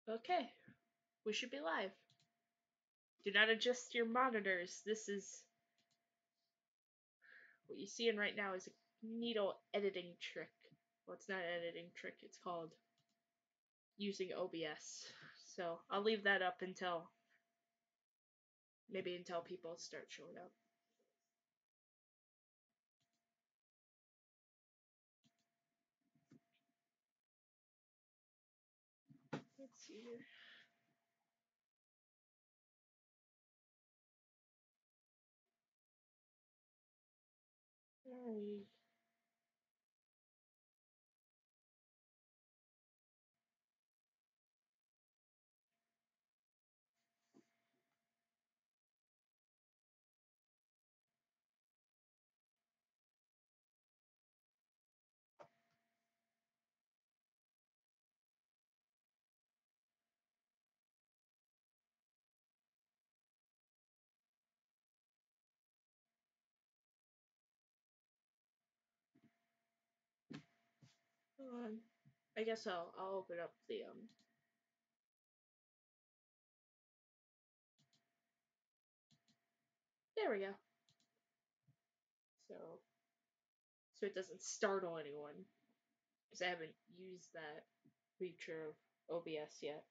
Okay, we should be live. Do not adjust your monitors. This is what you're seeing right now is a needle editing trick. Well, it's not an editing trick, it's called using OBS. So I'll leave that up until maybe until people start showing up. Let's see here. Alright. Hold on. I guess I'll open up the there we go. So it doesn't startle anyone. Because I haven't used that feature of OBS yet.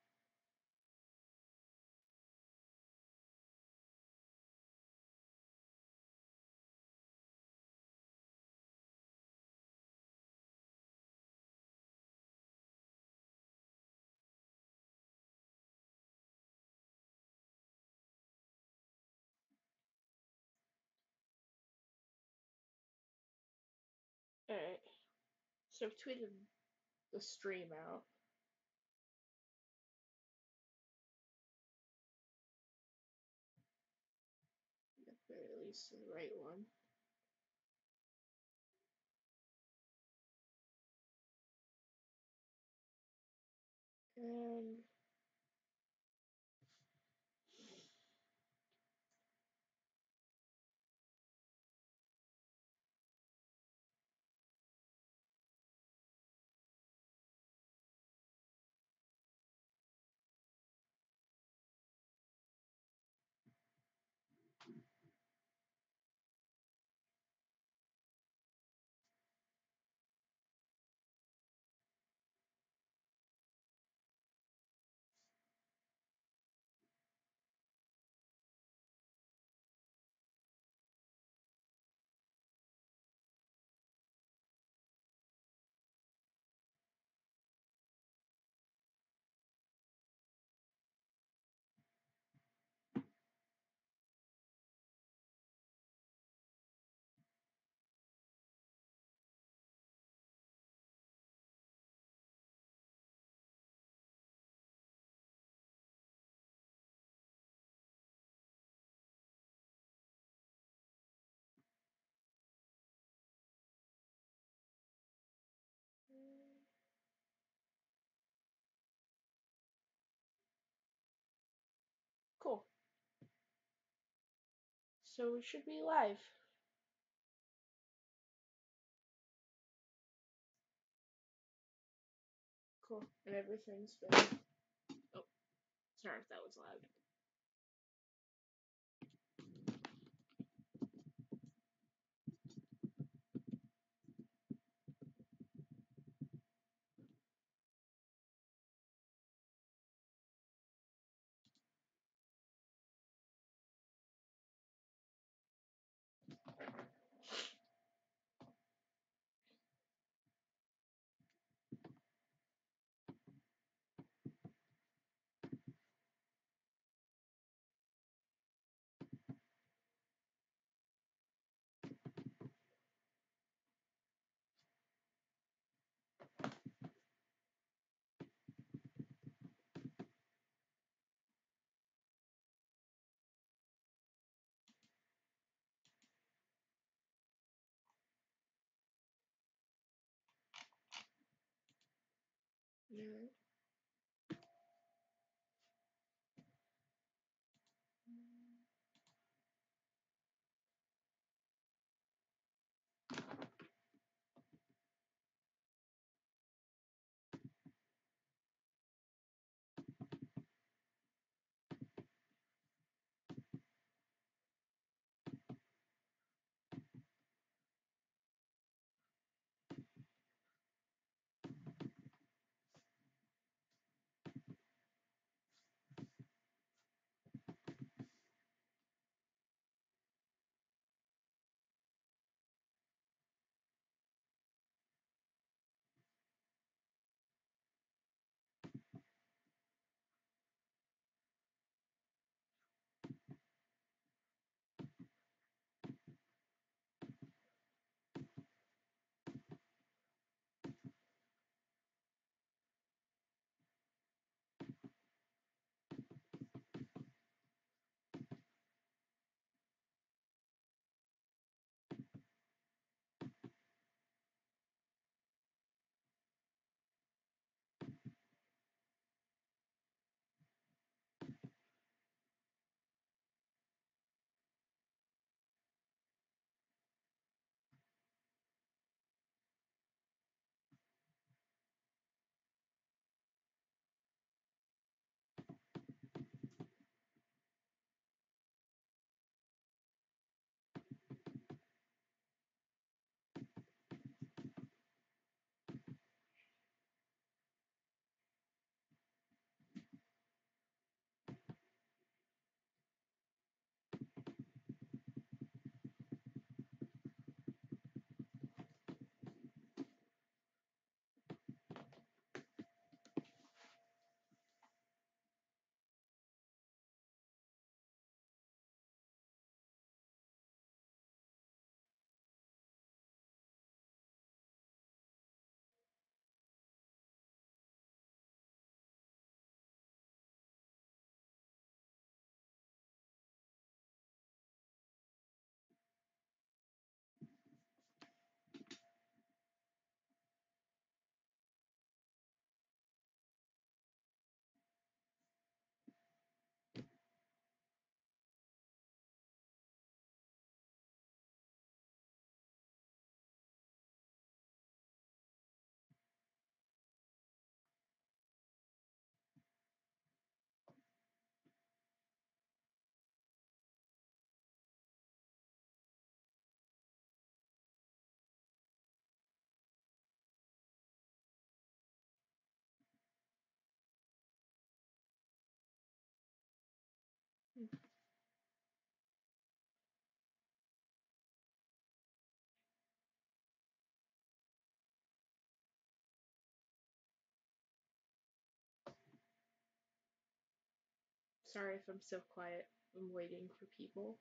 Alright. So I've tweeted the stream out. At least the right one. And cool. So we should be live. Cool. And everything's been. Oh, sorry if that was loud. Yeah. sorry if I'm so quiet. I'm waiting for people.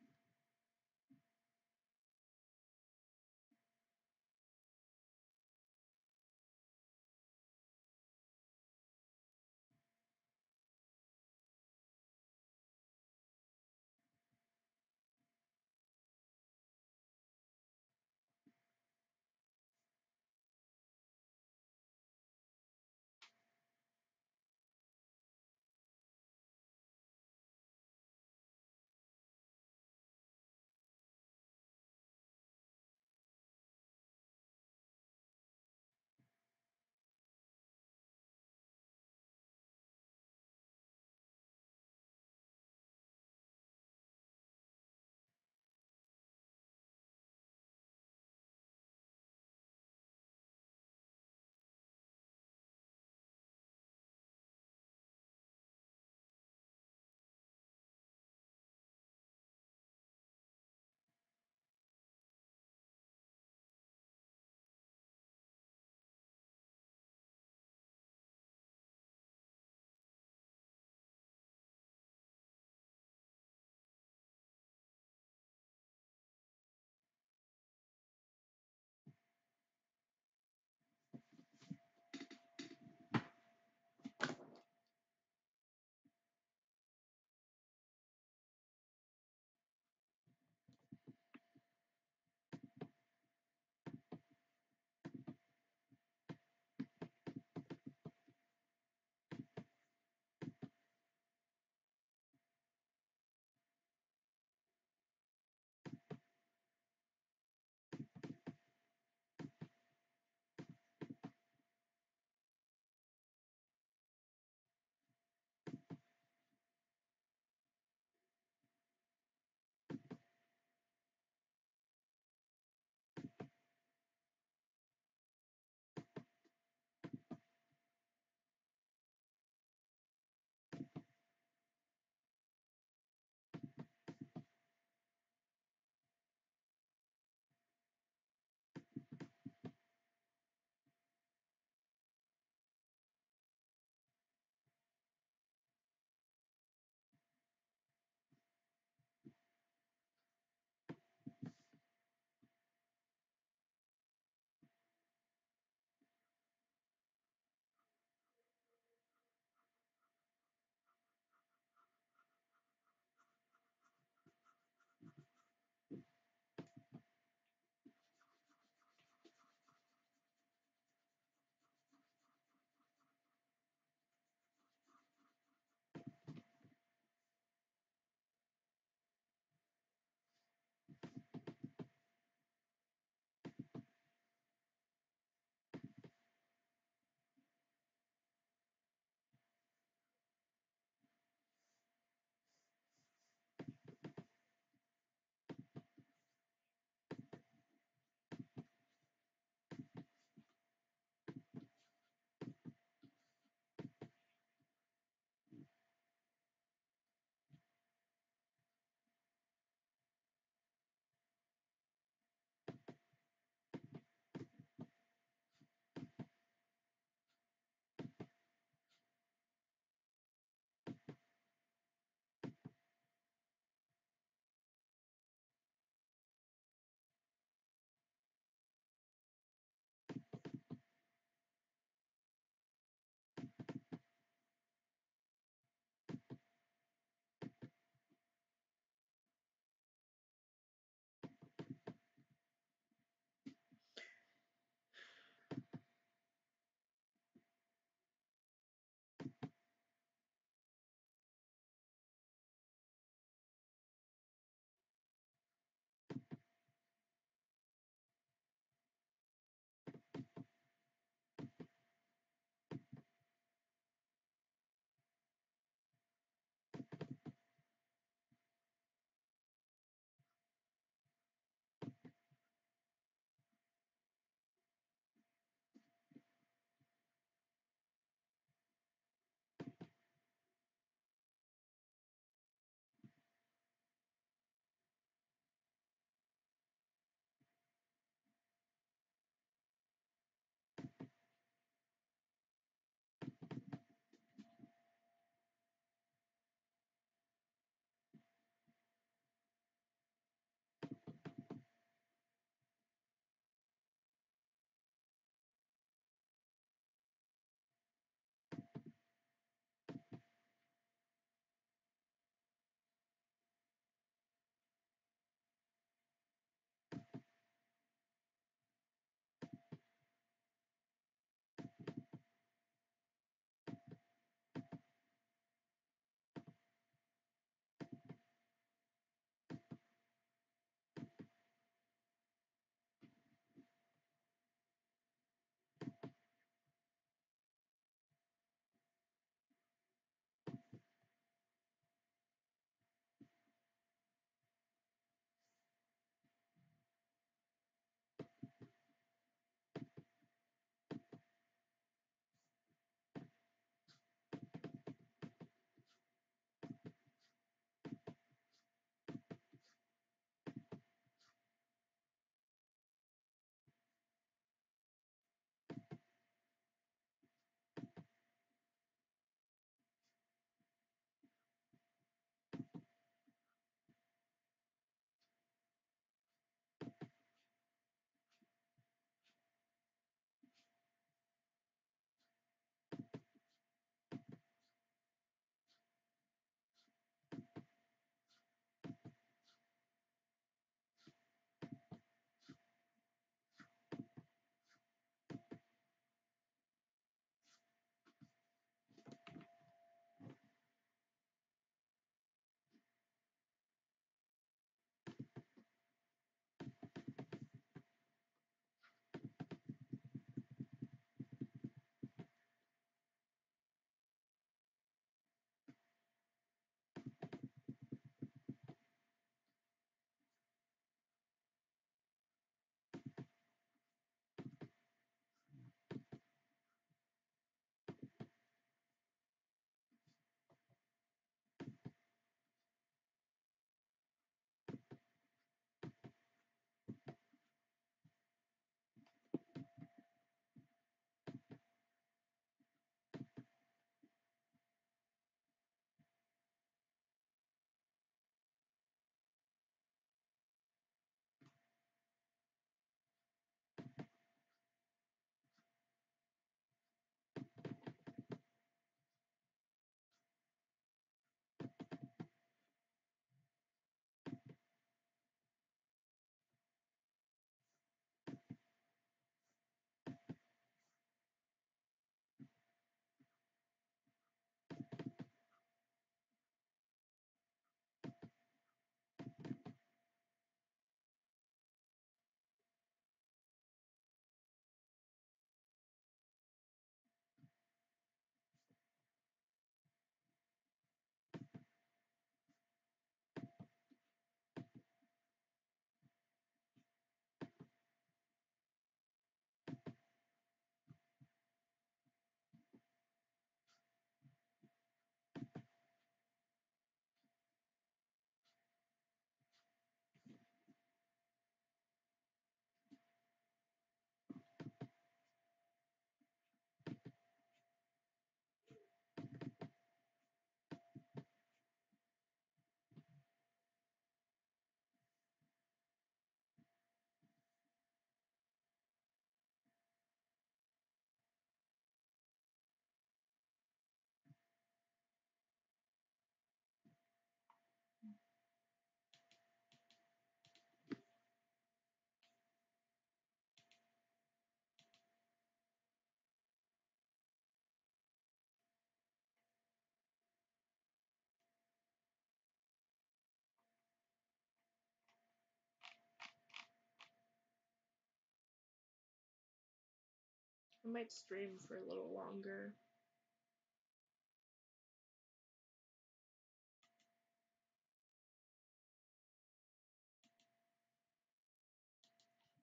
I might stream for a little longer.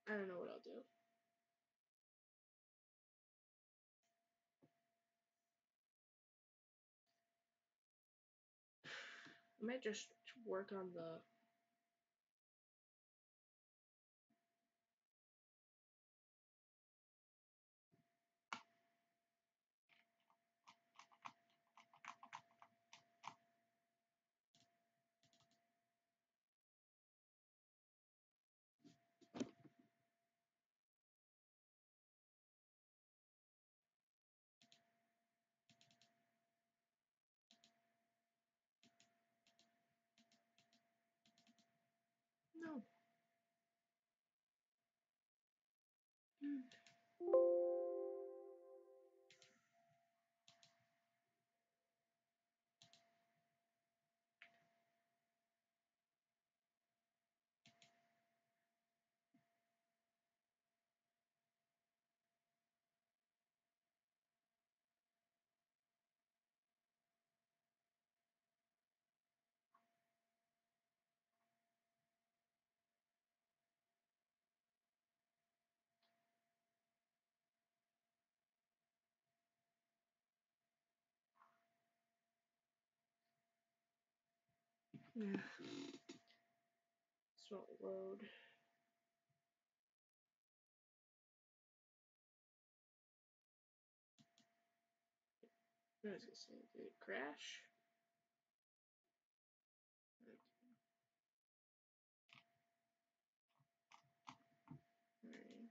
I don't know what I'll do. I might just work on the no. Yeah. This won't load. I was gonna say, did it crash? Okay. Alright.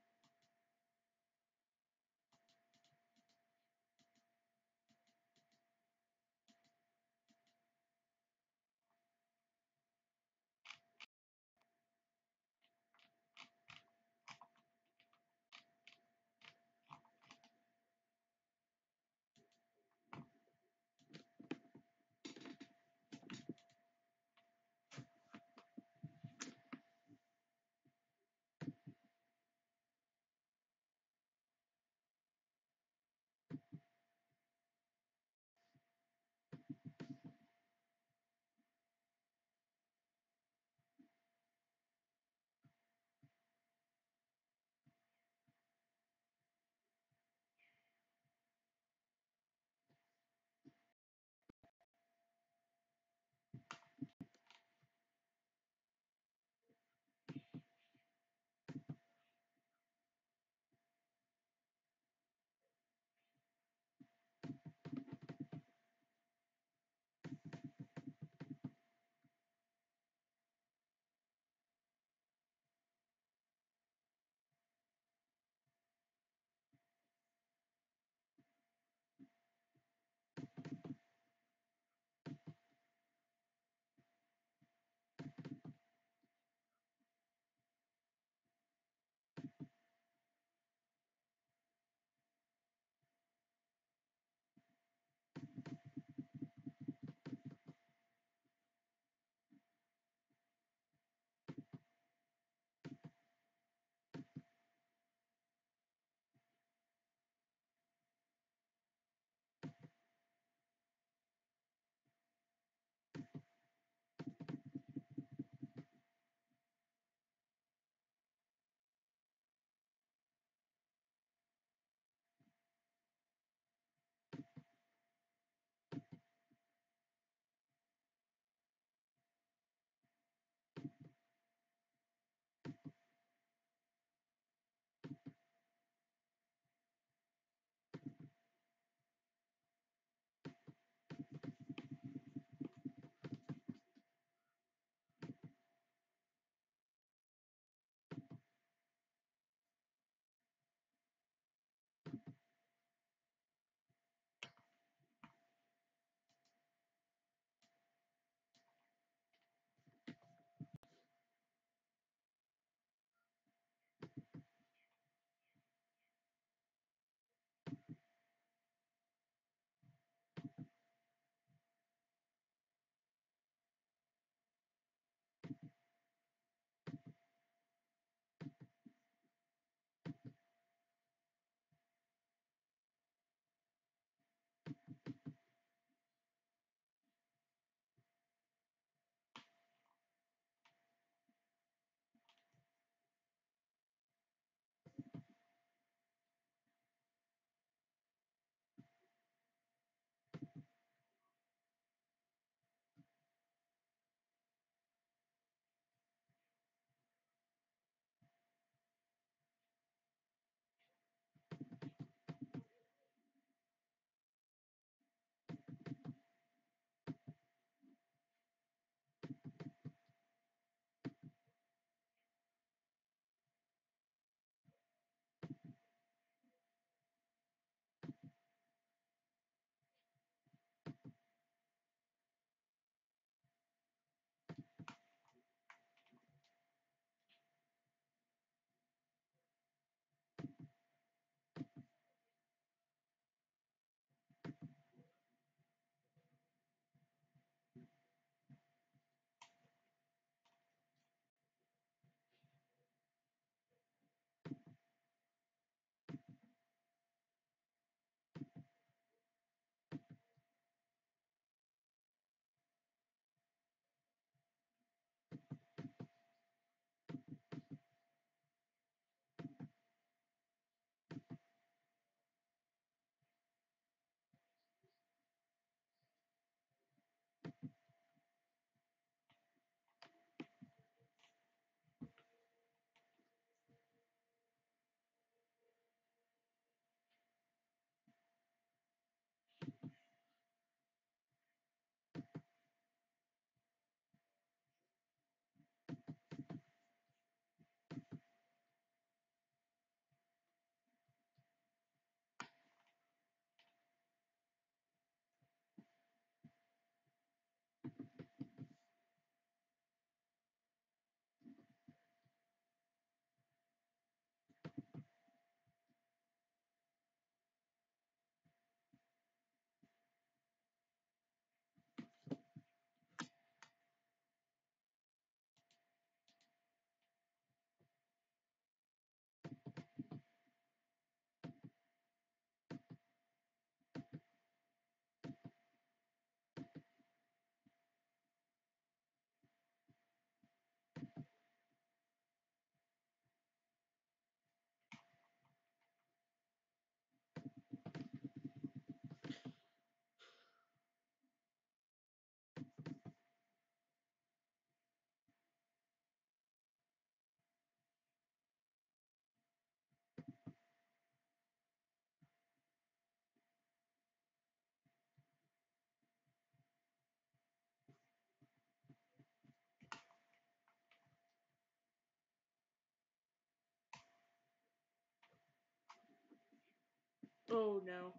Oh no.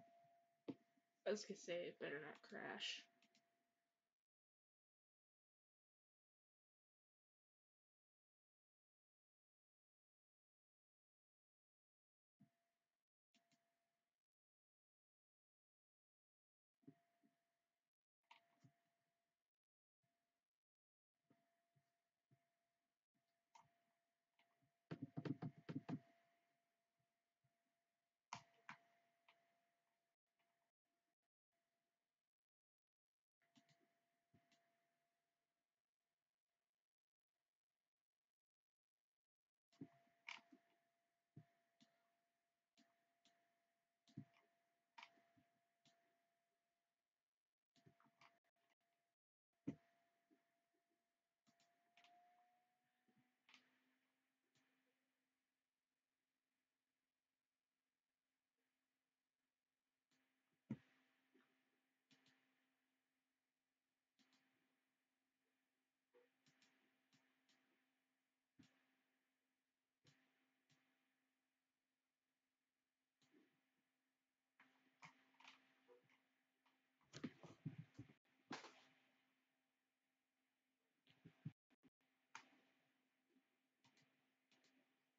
I was gonna say it better not crash.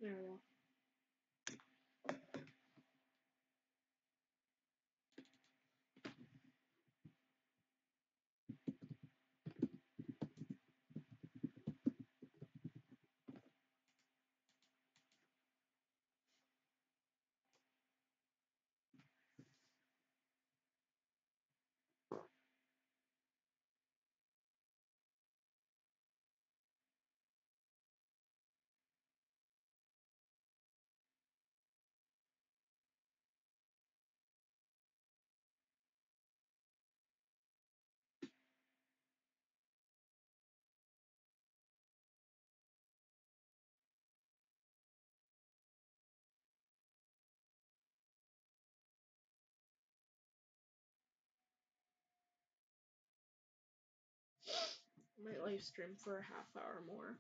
There we go. Might live stream for a half hour more.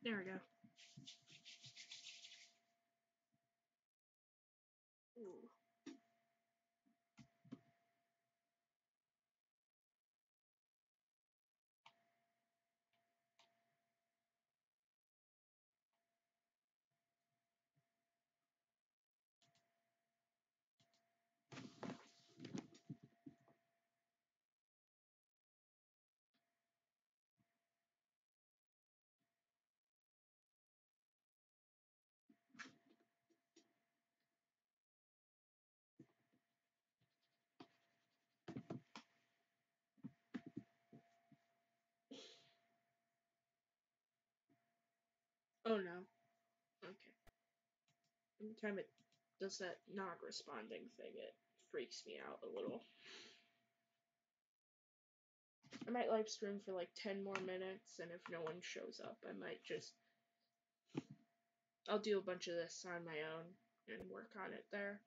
There we go. Ooh. Oh no. Okay. Anytime it does that not responding thing, it freaks me out a little. I might live stream for like 10 more minutes, and if no one shows up, I might just. I'll do a bunch of this on my own and work on it there.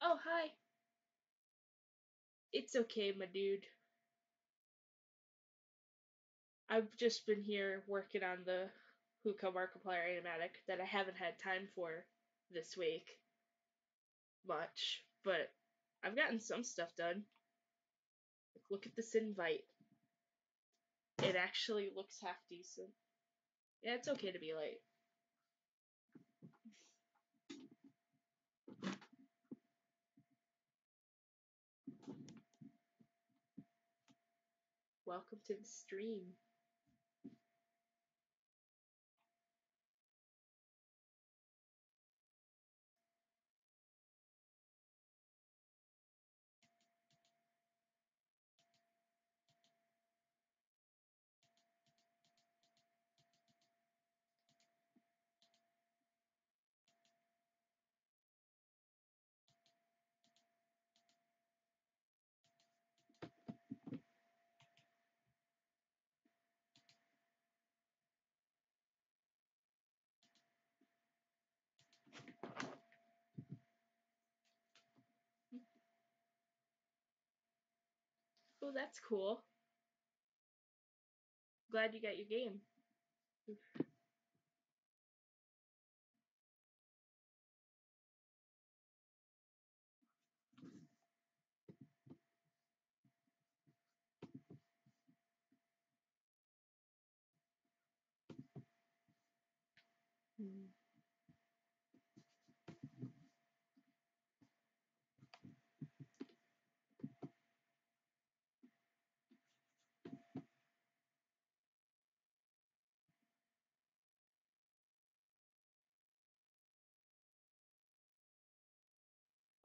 Oh, hi. It's okay, my dude. I've just been here working on the Hookah Markiplier animatic that I haven't had time for this week much, but I've gotten some stuff done. Like, look at this invite. It actually looks half decent. Yeah, it's okay to be late. Welcome to the stream. Oh, that's cool. Glad you got your game. Hmm.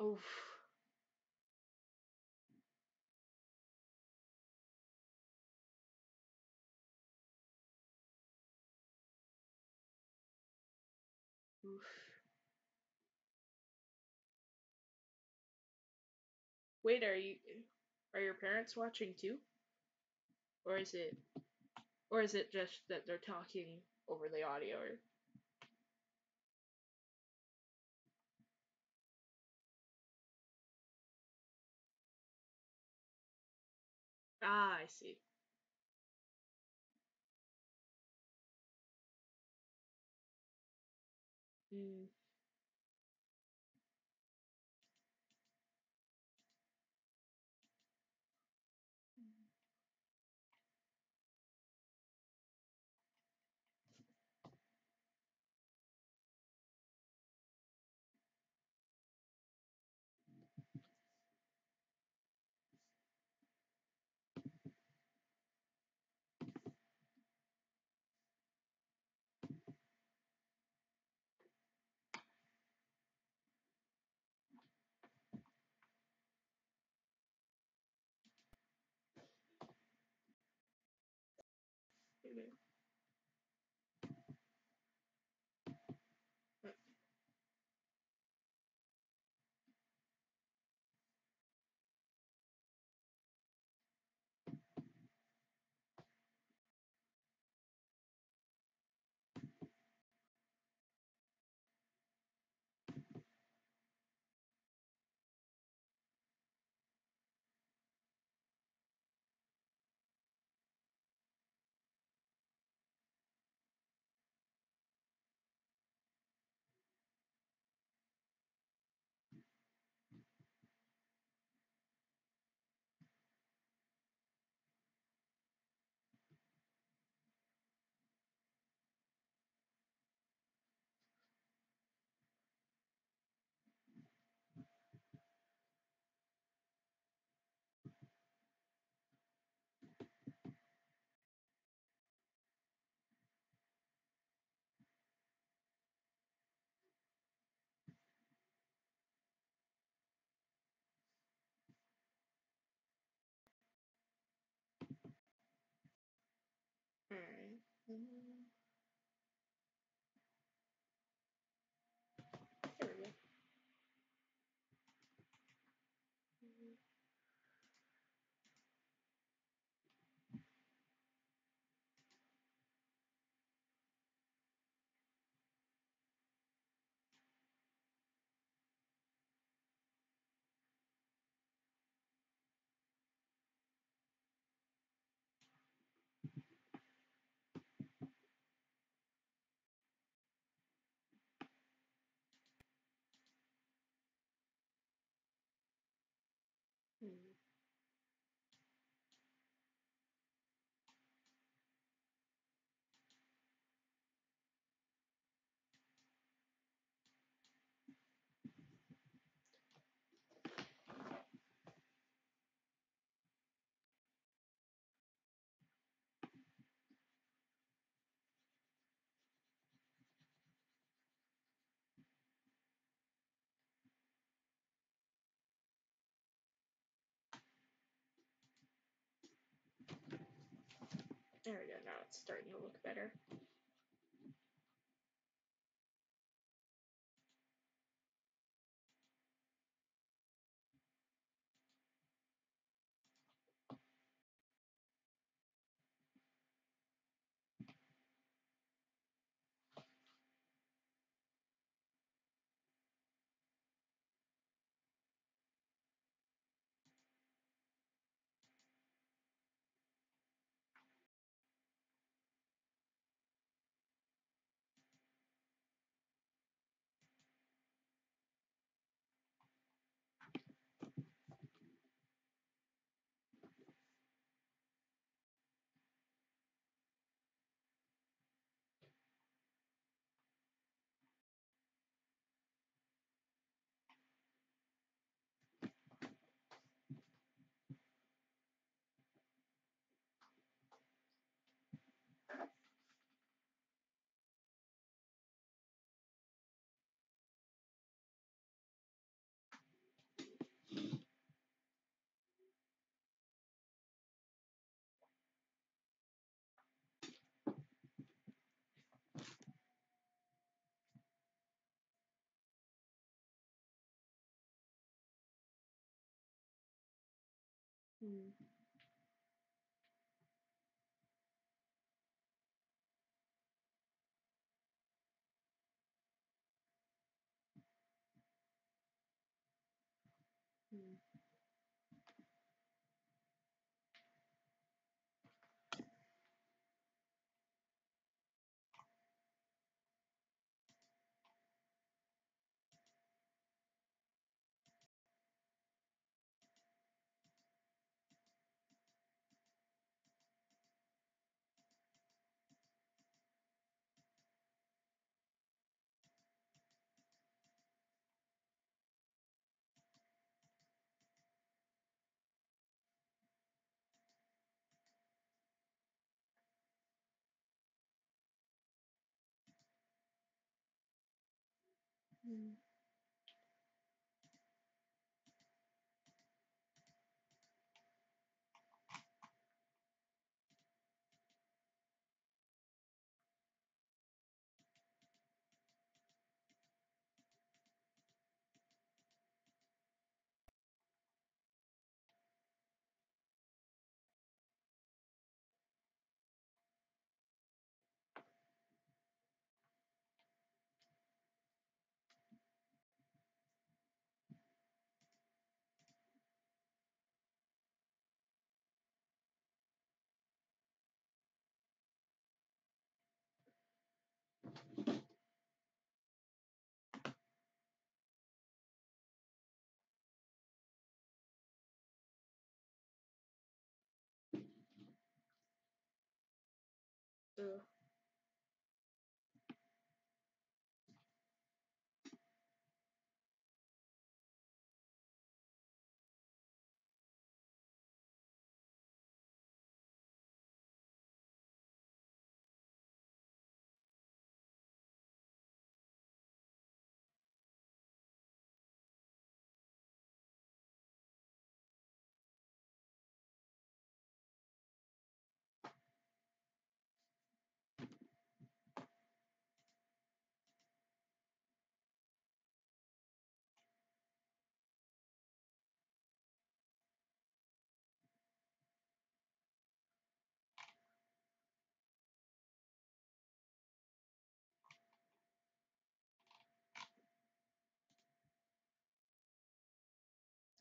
Oof. Oof. Wait, are your parents watching too? Or is it just that they're talking over the audio or Ah, I see. Mm. Alright. There we go. There we go. Now it's starting to look better. Hmm. Hmm. Hmm. Ugh.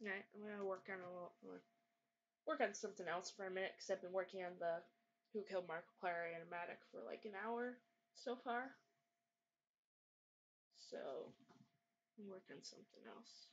Alright, I'm gonna work on something else for a minute because I've been working on the Who Killed Markiplier animatic for like an hour so far. So I'm working on something else.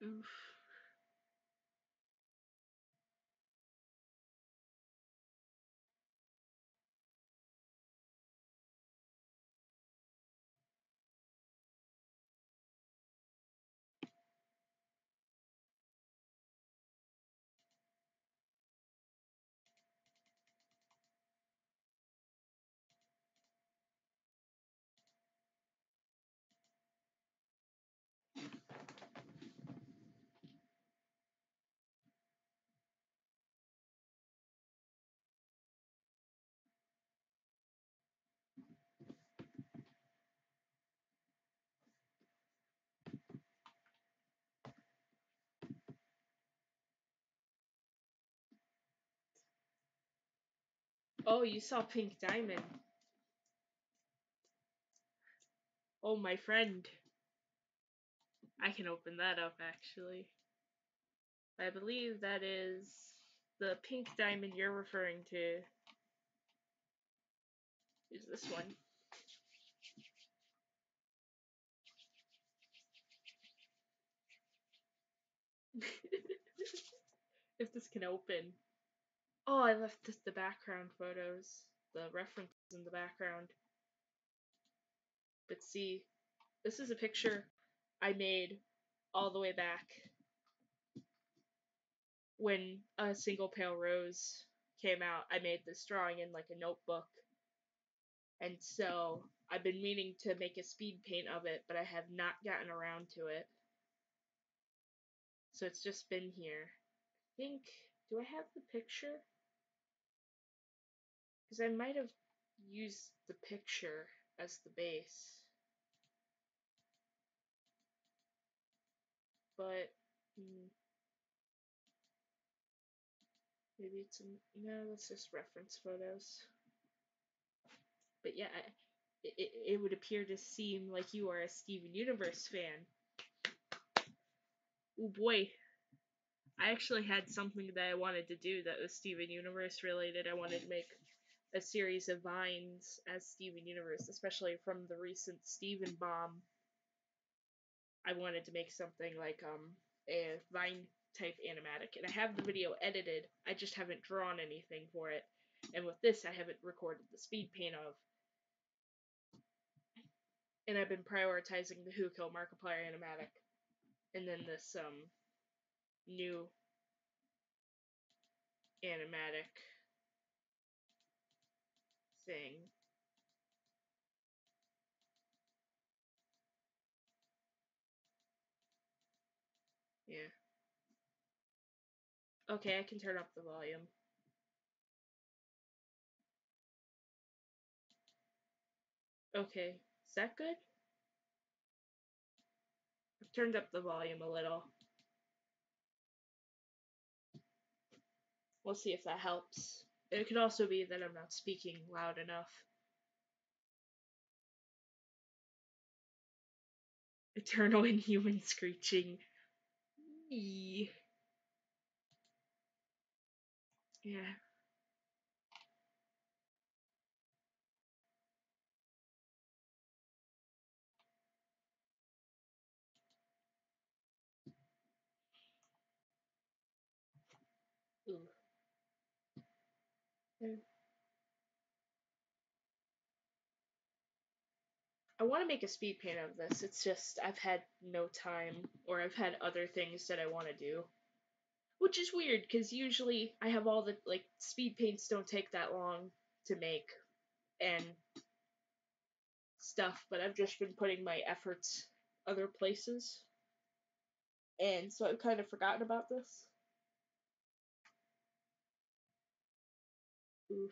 Oof. Oh, you saw Pink Diamond. Oh, my friend. I can open that up actually. I believe that is the Pink Diamond you're referring to. Is this one? If this can open. Oh, I left the background photos, the references in the background. But see, this is a picture I made all the way back when A Single Pale Rose came out. I made this drawing in like a notebook. And so I've been meaning to make a speed paint of it, but I have not gotten around to it. So it's just been here. I think, do I have the picture? Because I might have used the picture as the base. But maybe it's no, that's just reference photos. But yeah, it would appear to seem like you are a Steven Universe fan. Oh boy, I actually had something that I wanted to do that was Steven Universe related. I wanted to make a series of vines as Steven Universe, especially from the recent Steven bomb. I wanted to make something like a vine type animatic, and I have the video edited. I just haven't drawn anything for it, and with this, I haven't recorded the speed paint of. And I've been prioritizing the Who Killed Markiplier animatic, and then this new animatic thing. Yeah. Okay, I can turn up the volume. Okay, is that good? I've turned up the volume a little. We'll see if that helps. It could also be that I'm not speaking loud enough. Eternal inhuman screeching. Eee. Yeah. Ooh. Yeah. I want to make a speed paint of this. It's just I've had no time, or I've had other things that I want to do. Which is weird, because usually I have all the, like, speed paints don't take that long to make, and stuff, but I've just been putting my efforts other places. And so I've kind of forgotten about this. Oof.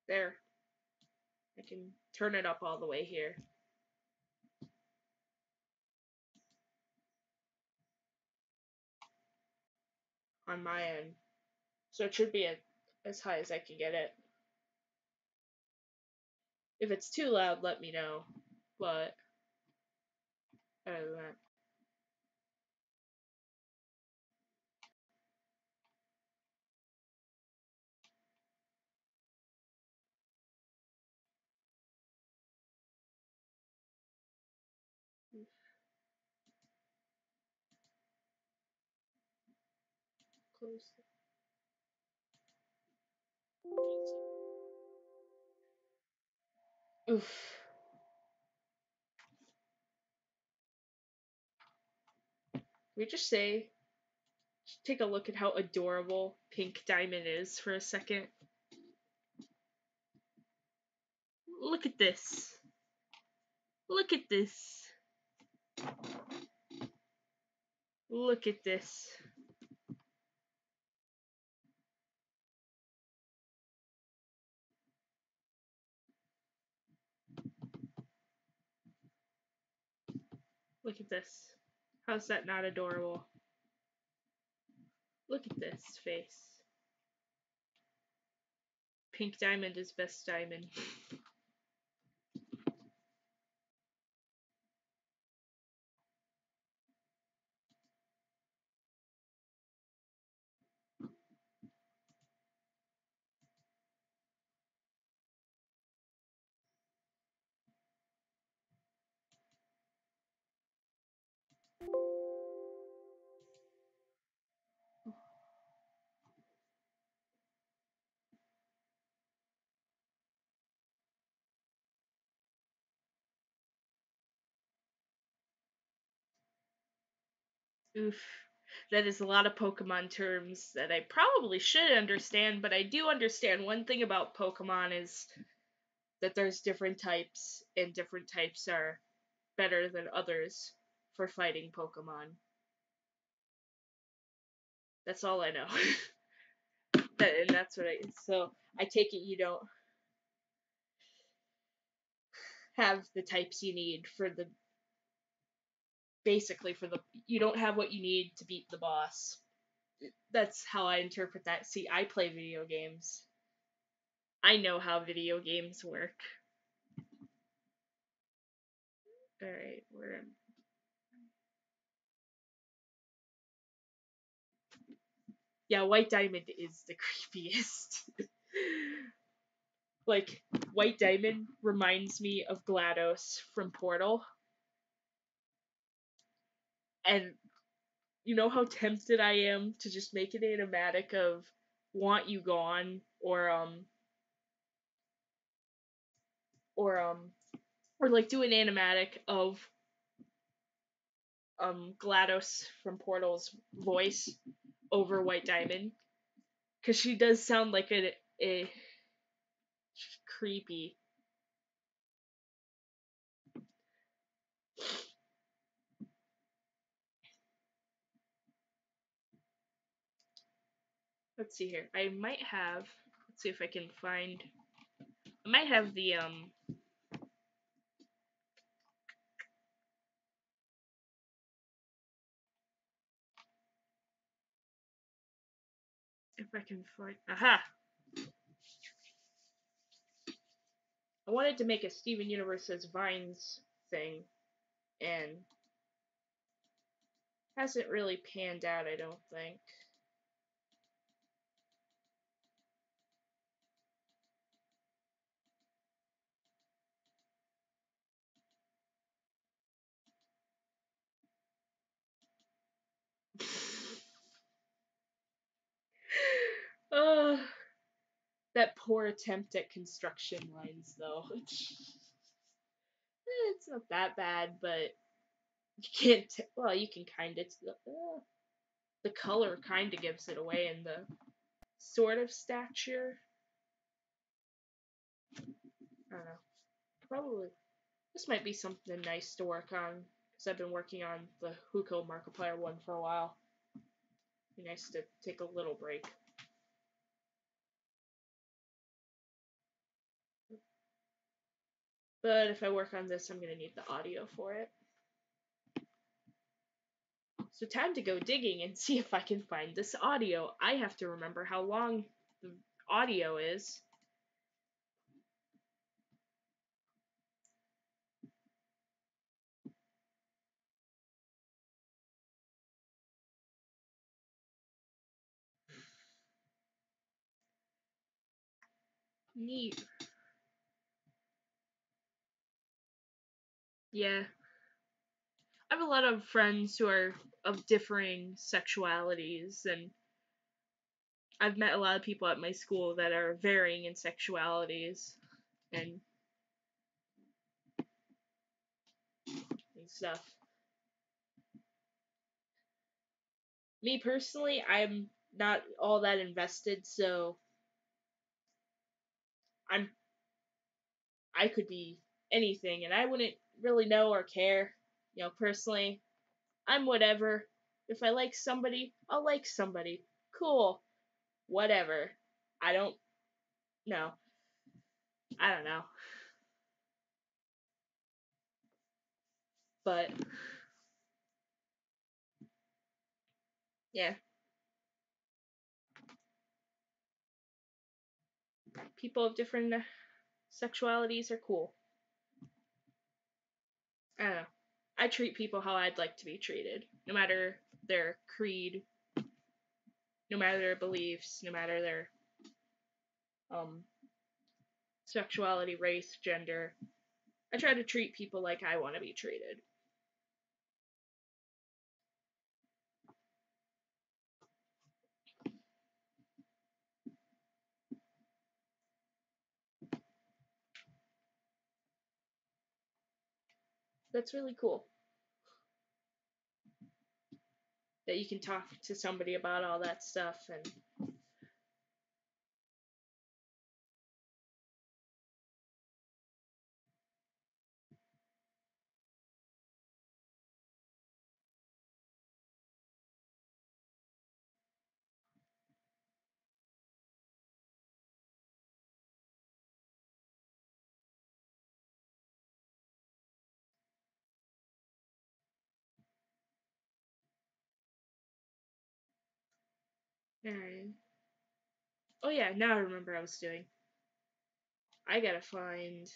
There. I can turn it up all the way here. On my end. So it should be as high as I can get it. If it's too loud, let me know. But other than that. Close. Oof. We just say, just take a look at how adorable Pink Diamond is for a second. Look at this. Look at this. Look at this. Look at this. How's that not adorable? Look at this face. Pink Diamond is best diamond. Oof. That is a lot of Pokemon terms that I probably should understand, but I do understand one thing about Pokemon is that there's different types, and different types are better than others for fighting Pokemon. That's all I know. And that's what I. So I take it you don't have the types you need for the. Basically, for the. You don't have what you need to beat the boss. That's how I interpret that. See, I play video games. I know how video games work. Alright, we're in. Yeah, White Diamond is the creepiest. Like, White Diamond reminds me of GLaDOS from Portal. And you know how tempted I am to just make an animatic of Want You Gone or or like do an animatic of GLaDOS from Portal's voice over White Diamond, because she does sound like a creepy. Let's see here. I might have. Let's see if I can find. I might have the If I can find. Aha! I wanted to make a Steven Universe's Vines thing, and hasn't really panned out, I don't think. uh, that poor attempt at construction lines, though. It's not that bad, but you can't. Well, you can kind of. The color kind of gives it away in the sort of stature. I don't know. Probably. This might be something nice to work on, because I've been working on the Huko Markiplier one for a while. Be nice to take a little break. But if I work on this, I'm going to need the audio for it. So time to go digging and see if I can find this audio. I have to remember how long the audio is. Neat. Yeah. I have a lot of friends who are of differing sexualities, and I've met a lot of people at my school that are varying in sexualities and stuff. Me personally, I'm not all that invested, so I'm I could be anything and I wouldn't really know or care. Personally, I'm whatever. If I like somebody, I'll like somebody. Cool. Whatever. I don't know. I don't know. But yeah, people of different sexualities are cool. I don't know. I treat people how I'd like to be treated, no matter their creed, no matter their beliefs, no matter their um sexuality, race, gender. I try to treat people like I want to be treated. That's really cool that you can talk to somebody about all that stuff. And alright. Oh yeah, now I remember what I was doing. I gotta find.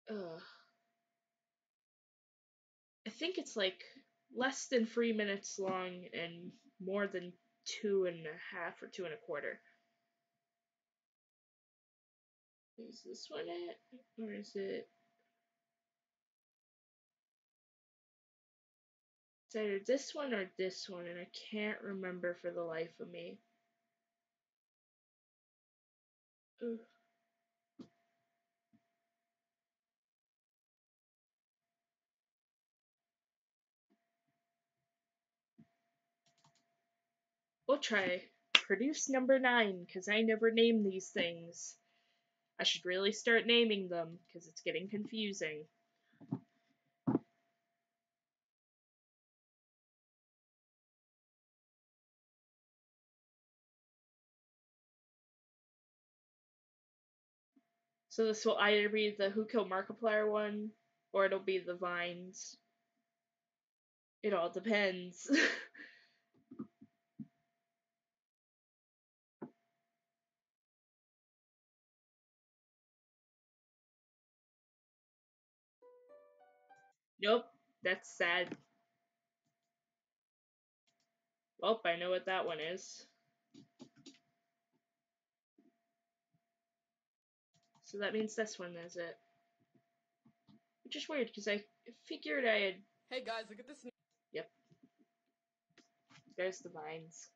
Uh, I think it's like less than 3 minutes long and more than 2.5 or 2.25. Is this one it? Or is it? It's either this one or this one, and I can't remember for the life of me. Ugh. We'll try produce number 9, because I never name these things. I should really start naming them, because it's getting confusing. So this will either be the Who Killed Markiplier one, or it'll be the Vines. It all depends. Nope, that's sad. Well, I know what that one is. So that means this one is it. Which is weird, because I figured I had... Hey guys, look at this. Yep. There's the Vines.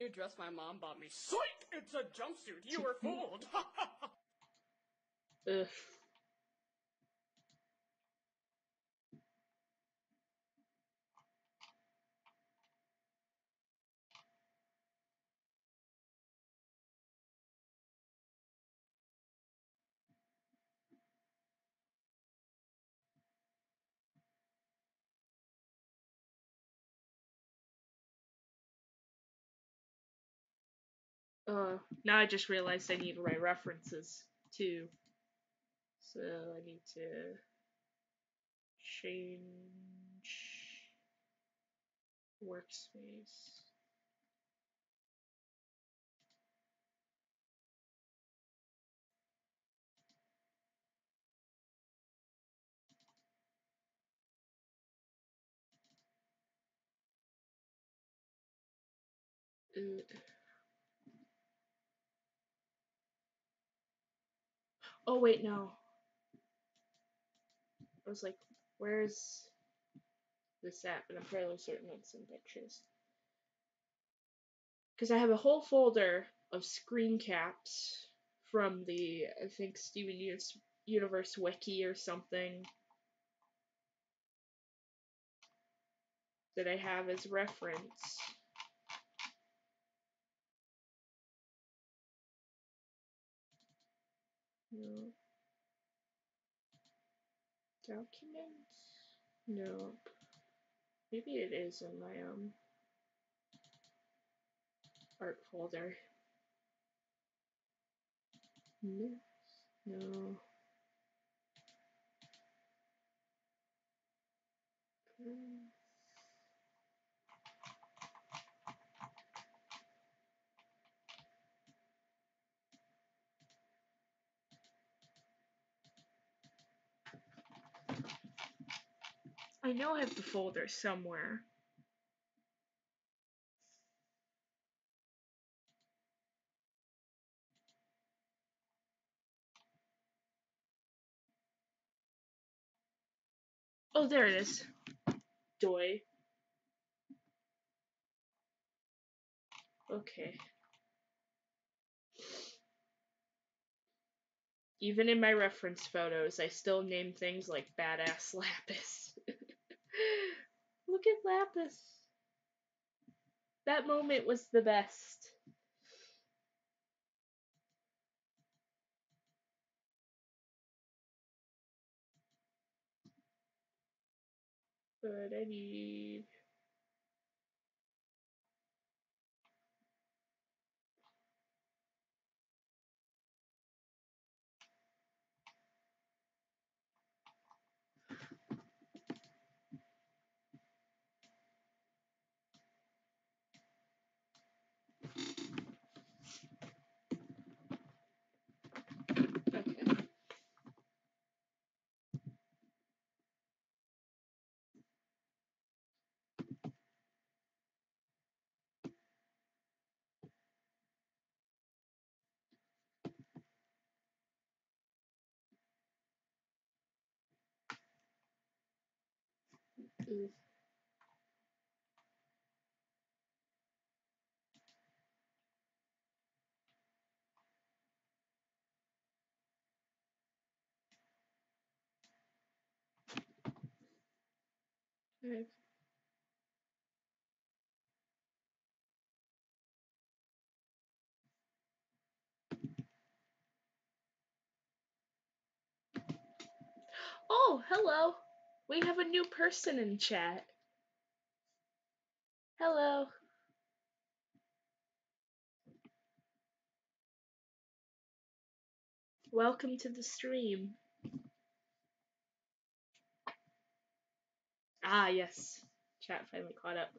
New dress my mom bought me. Psych! It's a jumpsuit. You were fooled. Ugh. Now I just realized I need to write references too. So I need to change workspace. Oh wait, no. I was like, where's this at? But I'm fairly certain it's in pictures. Because I have a whole folder of screen caps from the, I think, Steven Universe Wiki or something that I have as reference. No. Documents? No. Maybe it is in my art folder. No. No. I know I have the folder somewhere. Oh, there it is. Doi. Okay. Even in my reference photos, I still name things like Badass Lapis. Look at Lapis. That moment was the best. But I need... Okay. Okay. Oh, hello. We have a new person in chat. Hello. Welcome to the stream. Ah, yes. Chat finally caught up.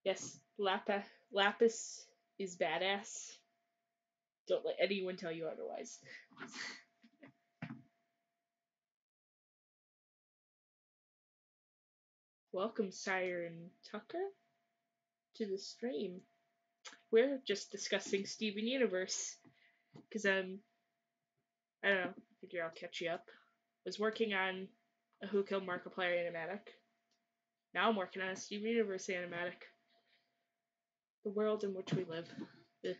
Yes, Lapis is badass. Don't let anyone tell you otherwise. Welcome, Siren Tucker, to the stream. We're just discussing Steven Universe. Because, I don't know, I figure I'll catch you up. Was working on a Who Killed Markiplier animatic. Now I'm working on a Steven Universe animatic. The world in which we live. Ugh.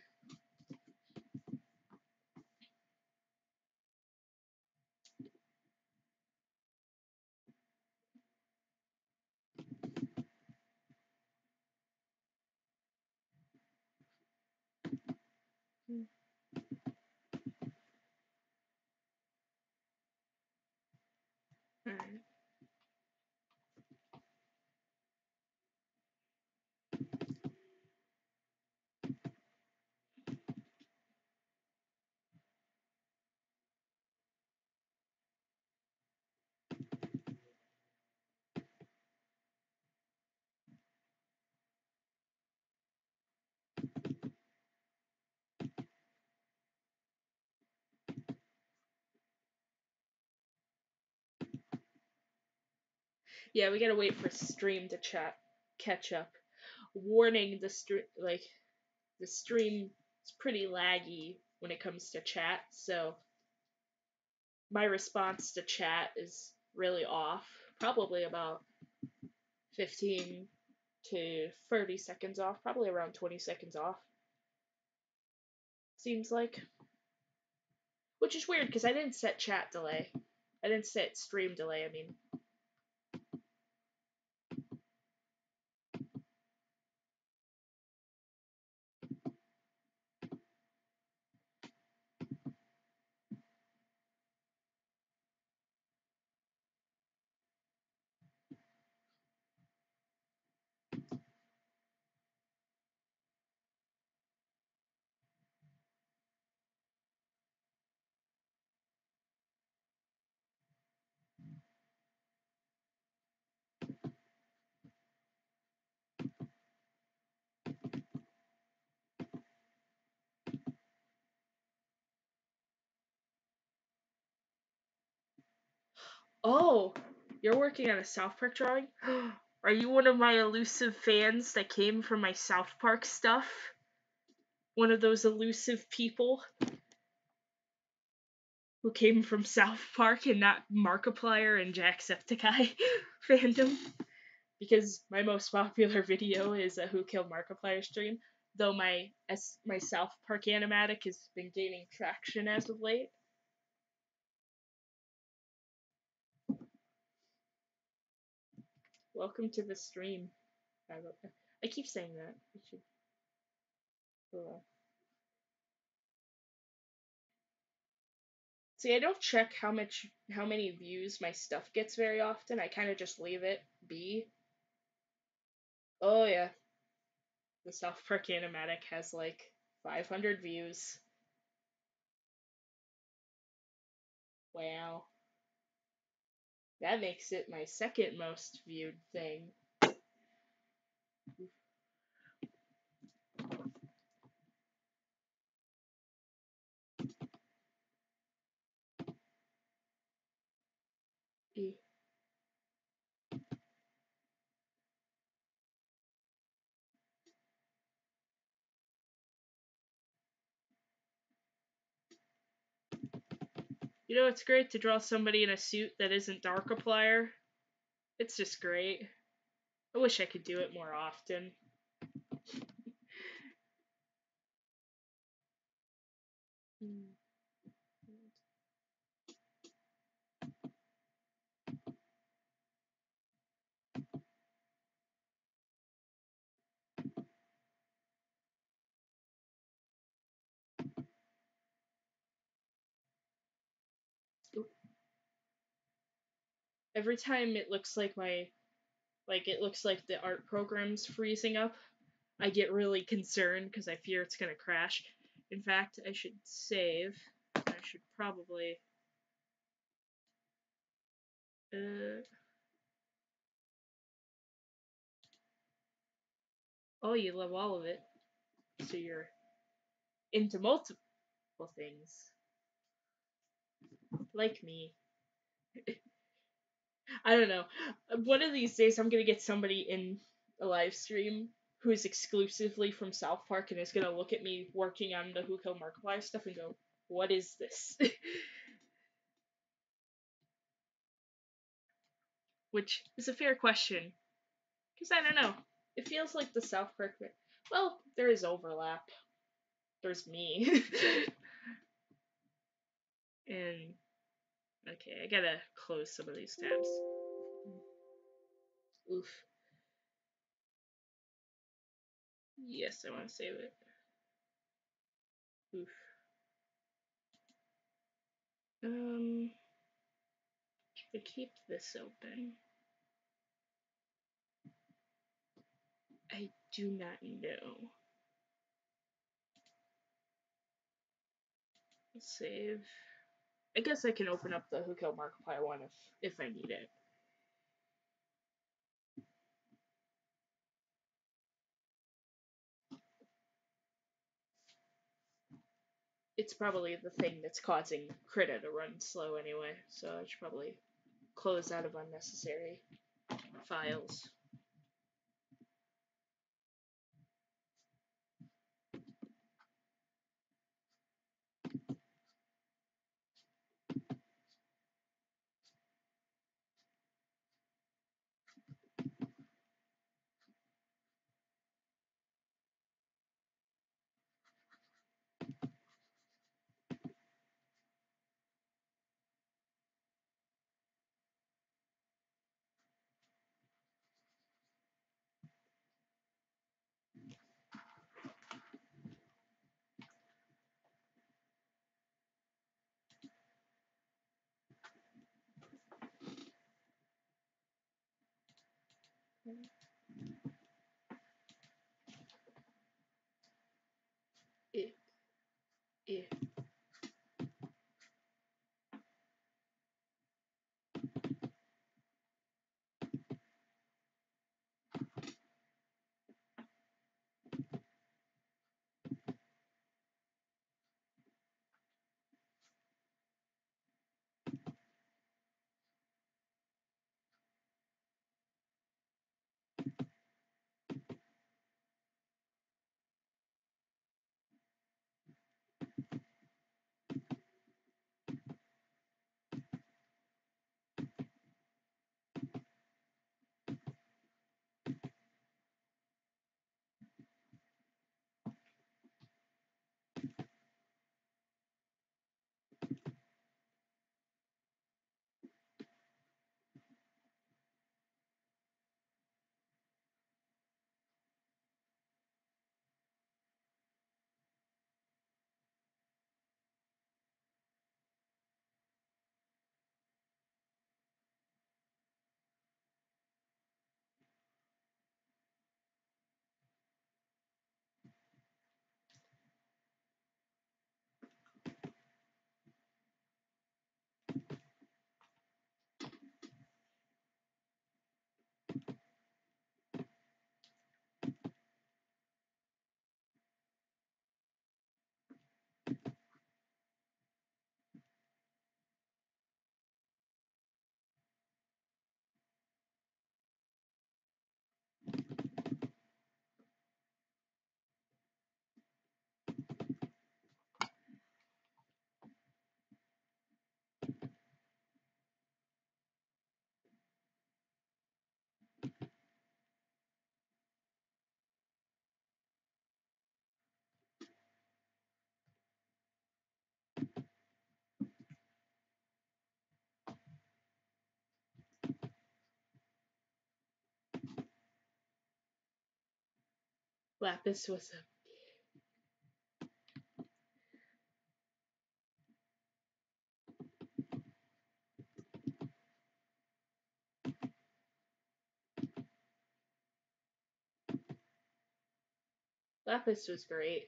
Alright. Yeah, we gotta wait for stream to catch up. warning, the stream is pretty laggy when it comes to chat, so my response to chat is really off, probably about 15 to 30 seconds off, probably around 20 seconds off. Seems like. Which is weird because I didn't set chat delay. I didn't set stream delay, I mean. Oh, you're working on a South Park drawing? Are you one of my elusive fans that came from my South Park stuff? One of those elusive people who came from South Park and not Markiplier and Jacksepticeye fandom? Because my most popular video is a Who Killed Markiplier stream, though my South Park animatic has been gaining traction as of late. Welcome to the stream. I keep saying that. I should. See, I don't check how many views my stuff gets very often. I kind of just leave it be. Oh yeah, the South Park animatic has like 500 views. Wow. That makes it my second most viewed thing. You know, it's great to draw somebody in a suit that isn't Darkiplier. It's just great. I wish I could do it more often. Every time it looks like it looks like the art program's freezing up, I get really concerned because I fear it's gonna crash. In fact, I should save. I should probably. Oh, you love all of it. So you're into multiple things. Like me. I don't know. One of these days, I'm gonna get somebody in a live stream who is exclusively from South Park and is gonna look at me working on the Who Killed Markiplier stuff and go, "What is this?" Which is a fair question, because I don't know. It feels like the South Park. Well, there is overlap. There's me. And okay, I gotta close some of these tabs. Oof. Yes, I want to save it. Oof. Should I keep this open? I do not know. Save. I guess I can open up the Who Killed Markiplier one if I need it. It's probably the thing that's causing Krita to run slow anyway, so I should probably close out of unnecessary files. Lapis was great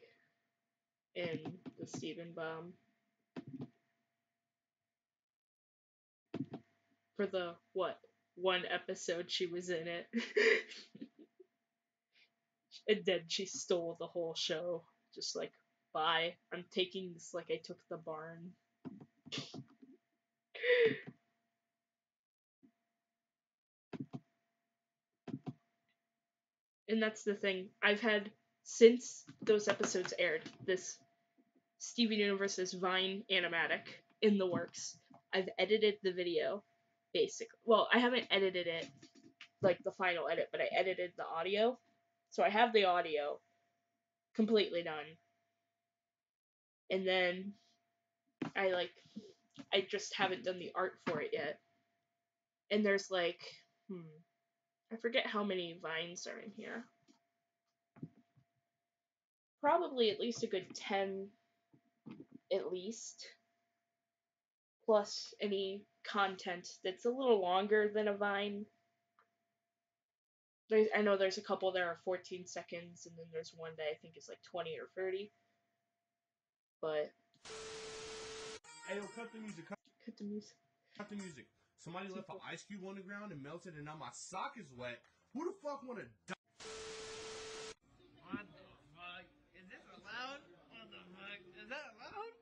in the Steven Bomb. For the one episode she was in it. And then she stole the whole show. Just like, bye. I'm taking this like I took the barn. And that's the thing. I've had, since those episodes aired, this Steven Universe's Vine animatic in the works. I've edited the video, basically. Well, I haven't edited it, like the final edit, but I edited the audio. So I have the audio completely done. And then I just haven't done the art for it yet. And there's like, I forget how many vines are in here. Probably at least a good 10, at least. Plus any content that's a little longer than a vine. I know there's a couple that are 14 seconds, and then there's one that I think is like 20 or 30. But. Hey, yo, cut the music. Cut the music. Cut the music. Somebody left an ice cube on the ground and melted, and now my sock is wet. Who the fuck wanna die? What the fuck? Is this allowed? What the fuck? Is that allowed?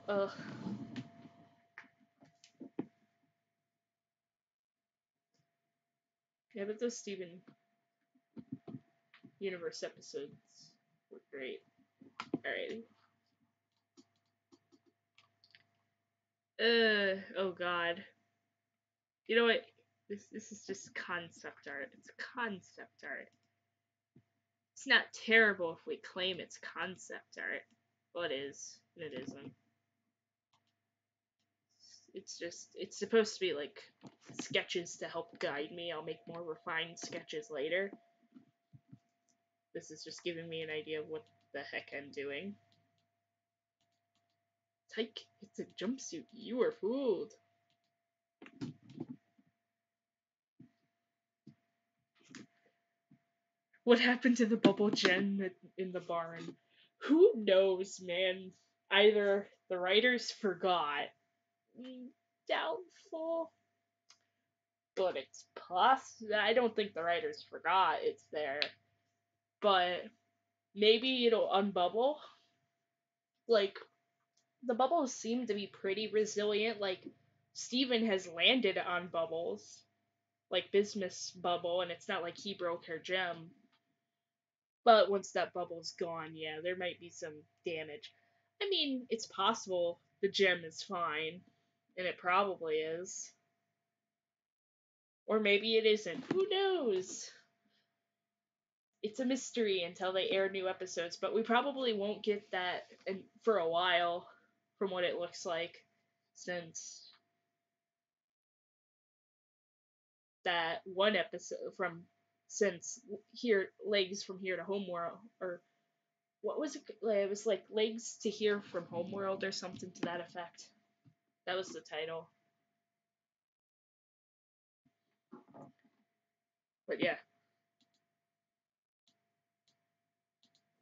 Ugh. Yeah, but those Steven Universe episodes were great. Alright. Oh god. You know what? This is just concept art. It's concept art. It's not terrible if we claim it's concept art. Well, it is, and it isn't. It's supposed to be like sketches to help guide me. I'll make more refined sketches later. This is just giving me an idea of what the heck I'm doing. Tyke, it's a jumpsuit. You were fooled. What happened to the bubble gem in the barn? Who knows, man? Either the writers forgot. Doubtful. But it's possible. I don't think the writers forgot it's there. But maybe it'll unbubble. Like, the bubbles seem to be pretty resilient. Like, Steven has landed on bubbles. Like Bismuth's bubble, and it's not like he broke her gem. But once that bubble's gone, yeah, there might be some damage. I mean, it's possible the gem is fine, and it probably is. Or maybe it isn't. Who knows? It's a mystery until they air new episodes, but we probably won't get that for a while, from what it looks like, since that one episode since here legs from here to homeworld, or what was it? It was like legs to here from homeworld or something to that effect. That was the title. But yeah.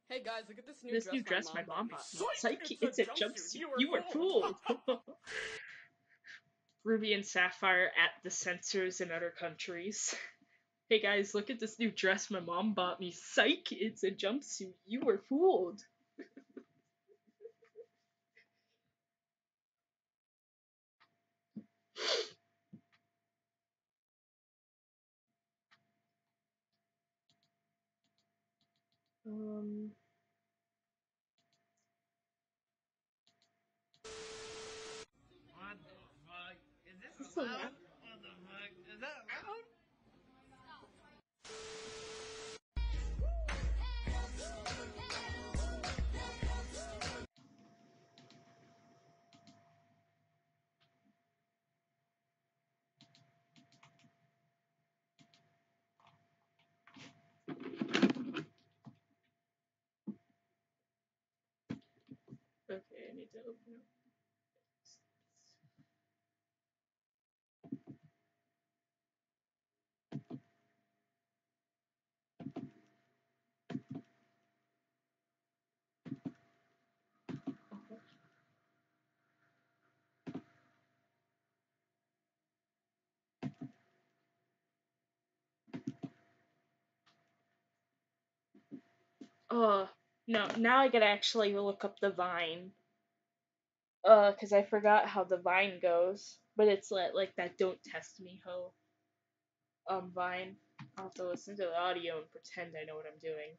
Hey guys, look at this new dress my mom bought me. Psyche, it's a jumpsuit. You were fooled. Ruby and Sapphire at the censors in other countries. Hey guys, look at this new dress my mom bought me. Psych, it's a jumpsuit. You were fooled. What the fuck? Is this allowed? What the fuck? Is that allowed? to open up. Oh, no, now I gotta actually look up the Vine. Cause I forgot how the Vine goes. But it's like that don't test me ho Vine. I'll have to listen to the audio and pretend I know what I'm doing.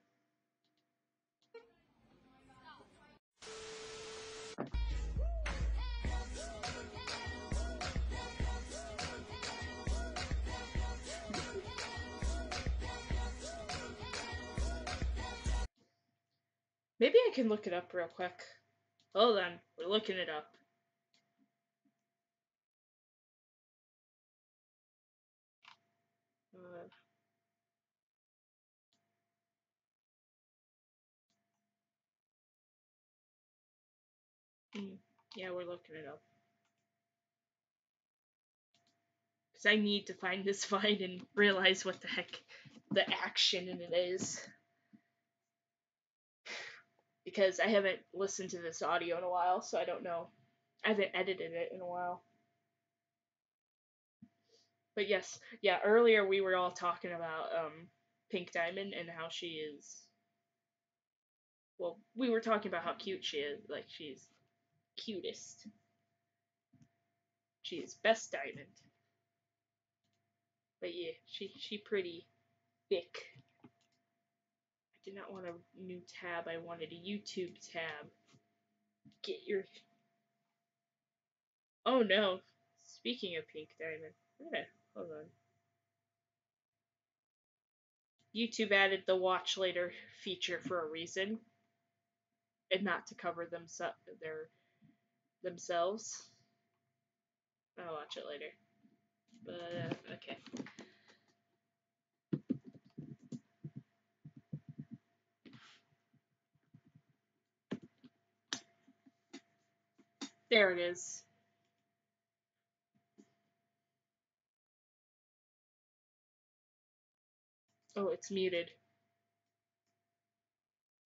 Maybe I can look it up real quick. Hold on, we're looking it up. Uh, yeah, we're looking it up. Because I need to find this Vine and realize what the heck the action in it is. Because I haven't listened to this audio in a while, so I don't know. I haven't edited it in a while. But yes, yeah, earlier we were all talking about Pink Diamond and how she is. Well, we were talking about how cute she is. Like, she's cutest. She is best diamond. But yeah, she pretty thick. I did not want a new tab. I wanted a YouTube tab. Get your. Oh no. Speaking of Pink Diamond. Hold on. YouTube added the watch later feature for a reason, and not to cover themselves. I'll watch it later. But okay. There it is. Oh, it's muted.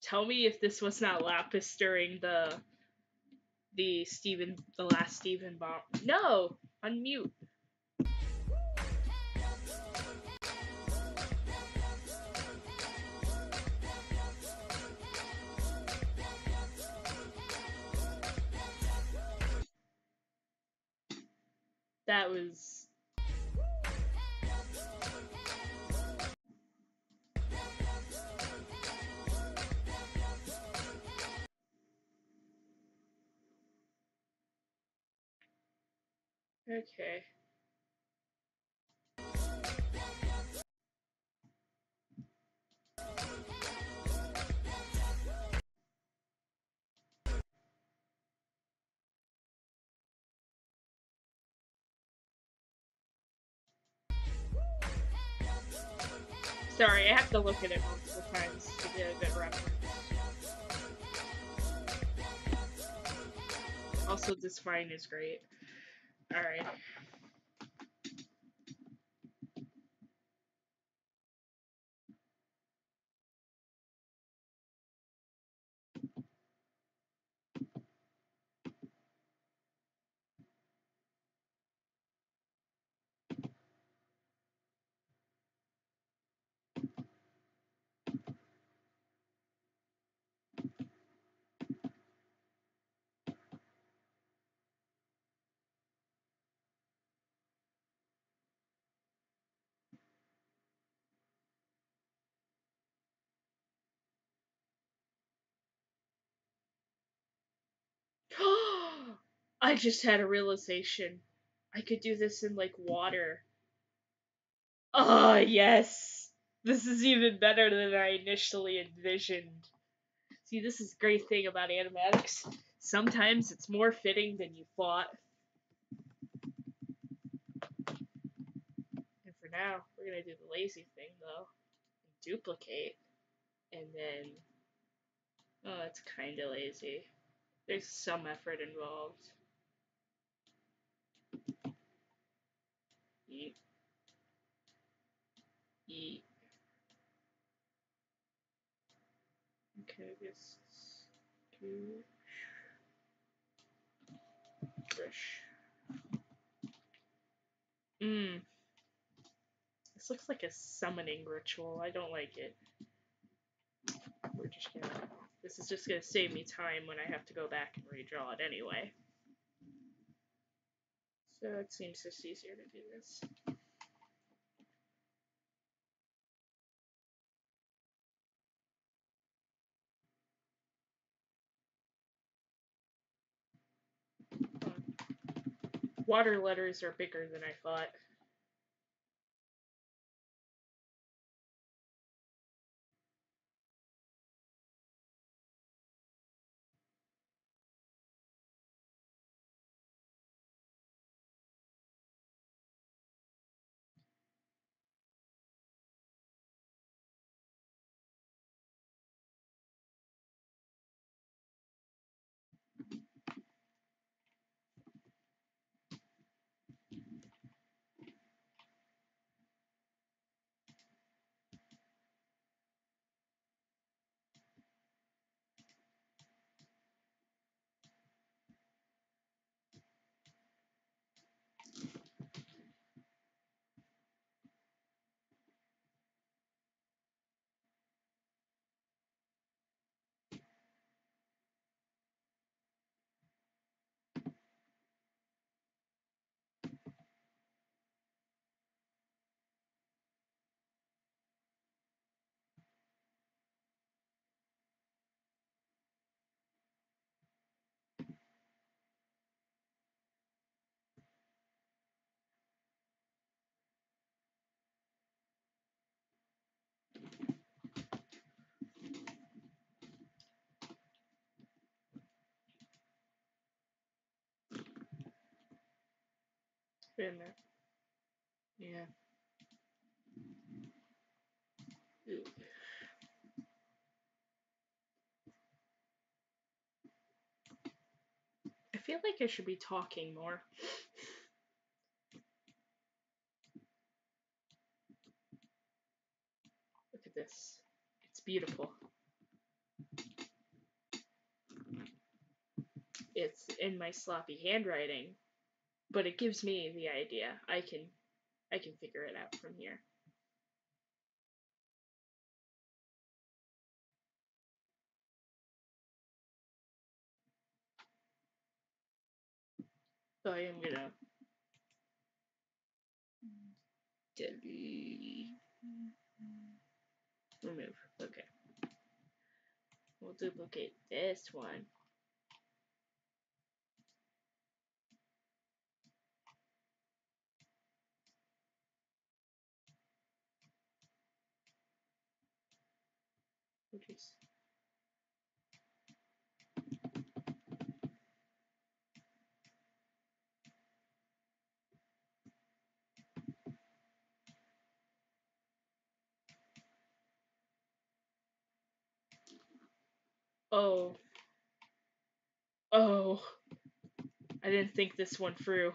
Tell me if this was not Lapis during the last Steven bomb. No, unmute. That was. Okay. Sorry, I have to look at it multiple times to get a good reference. Also, this Vine is great. Alright. I just had a realization. I could do this in, like, water. Oh, yes! This is even better than I initially envisioned. See, this is a great thing about animatics. Sometimes it's more fitting than you thought. And for now, we're gonna do the lazy thing, though. Duplicate. And then... Oh, it's kinda lazy. There's some effort involved. Eat. Eat. Okay, I guess two. Brush. This looks like a summoning ritual. I don't like it. We're just gonna. This is just gonna save me time when I have to go back and redraw it anyway. So it seems just easier to do this. Water letters are bigger than I thought. Been there. Yeah. Ooh. I feel like I should be talking more. Look at this. It's beautiful. It's in my sloppy handwriting, but it gives me the idea. I can figure it out from here. So I am gonna delete, remove. Okay. We'll duplicate this one. Which is oh. Oh. I didn't think this one through.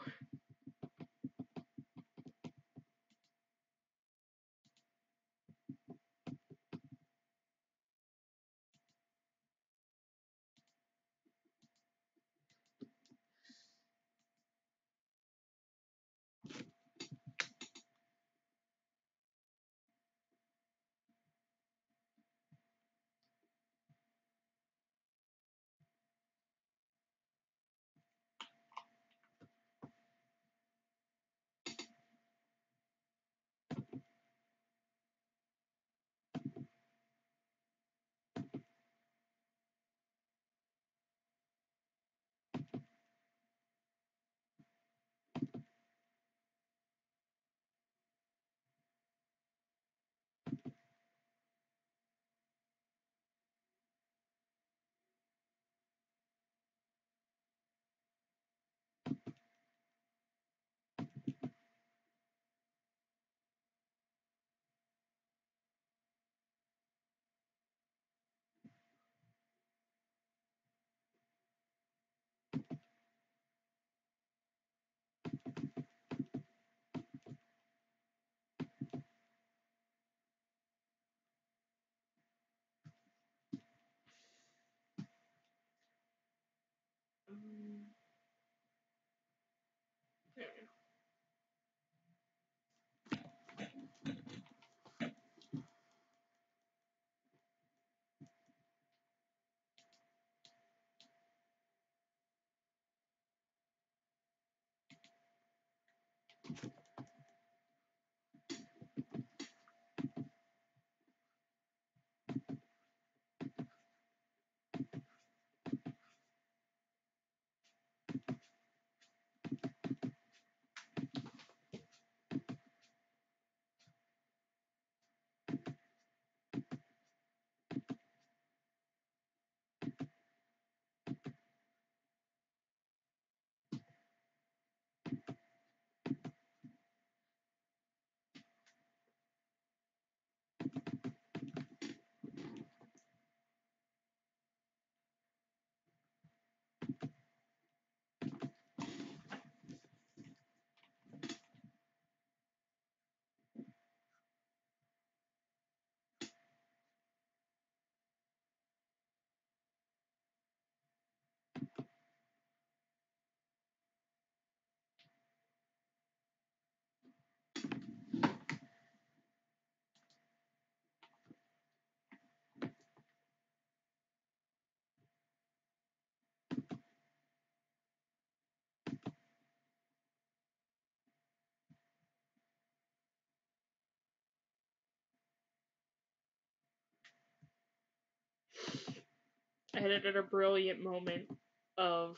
I had it at a brilliant moment of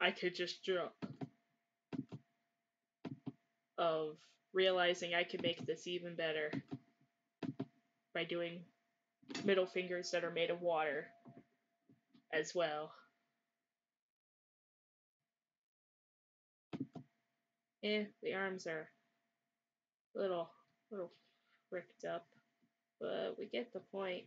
I could just jump, of realizing I could make this even better by doing middle fingers that are made of water as well. The arms are a little fricked up, but we get the point.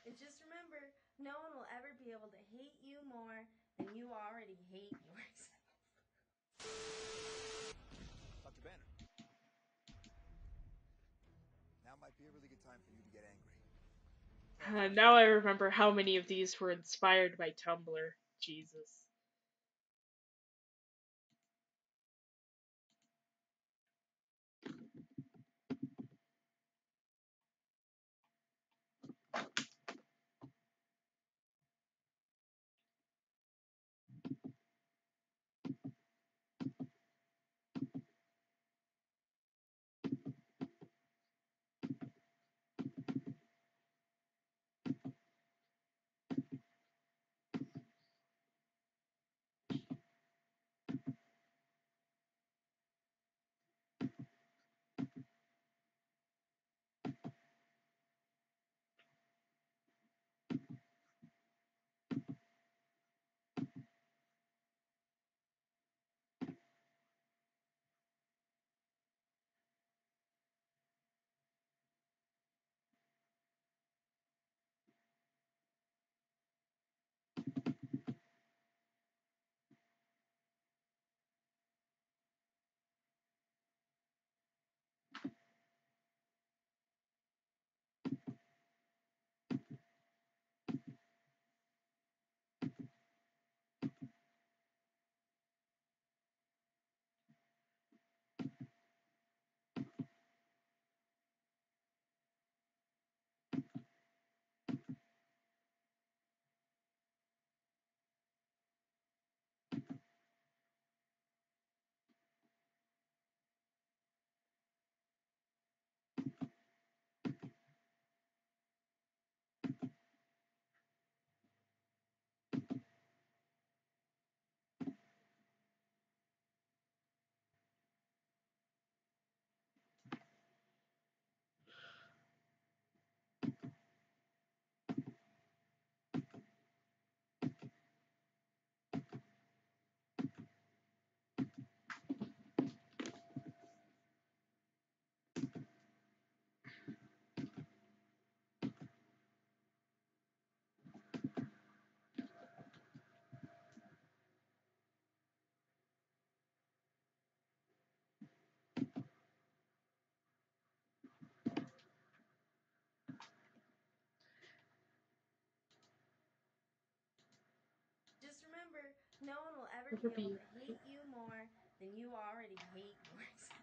And just remember, no one will ever be able to hate you more than you already hate yourself. Dr. Banner. Now might be a really good time for you to get angry. Now I remember how many of these were inspired by Tumblr. Jesus. No one will ever Never be able be to hate you more than you already hate yourself.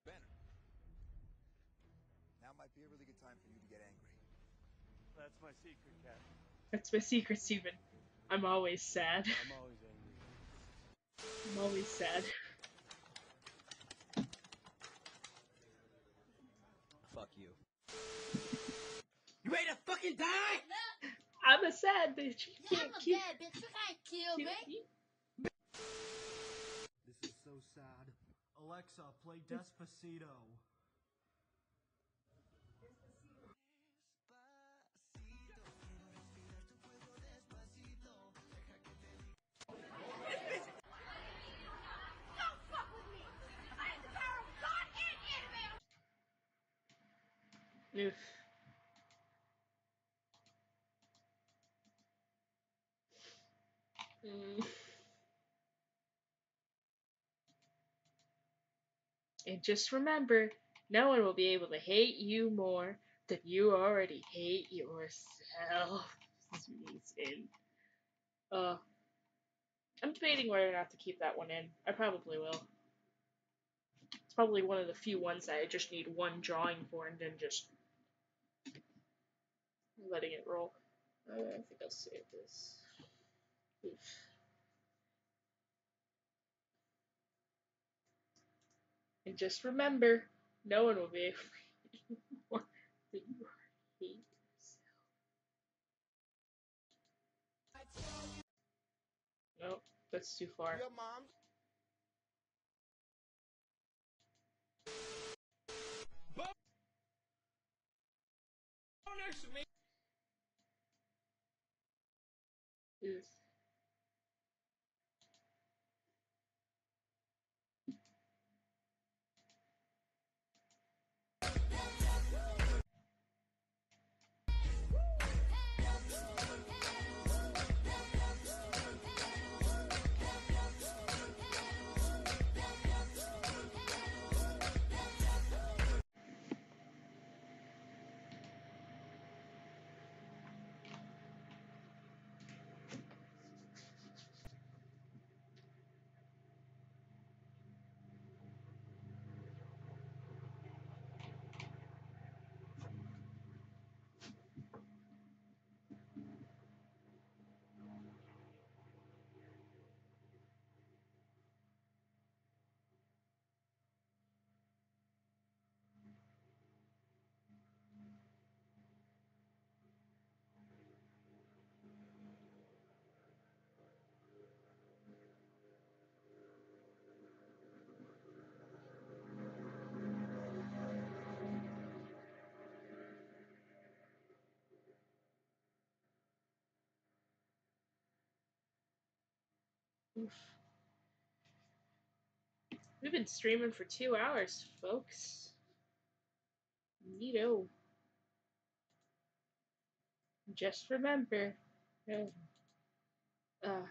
Banner. Now might be a really good time for you to get angry. That's my secret, Cat. That's my secret, Steven. I'm always sad. I'm always angry. I'm always sad. Fuck you. You ready to fucking die? I'm a sad bitch. You can't I'm a keep. bad bitch. You can't kill me. This is so sad. Alexa, play Despacito. Don't fuck with me. I am the power of God and anime. Oof. And just remember, no one will be able to hate you more than you already hate yourself. Amazing. I'm debating whether or not to keep that one in. I probably will. It's probably one of the few ones that I just need one drawing for and then just letting it roll. I think I'll save this. Oof. And just remember, no one will be able to hate you more than you hate yourself. Nope, that's too far. Your mom's. Bonus me. Oof. Oof. We've been streaming for 2 hours, folks. Neato. Just remember. Uh,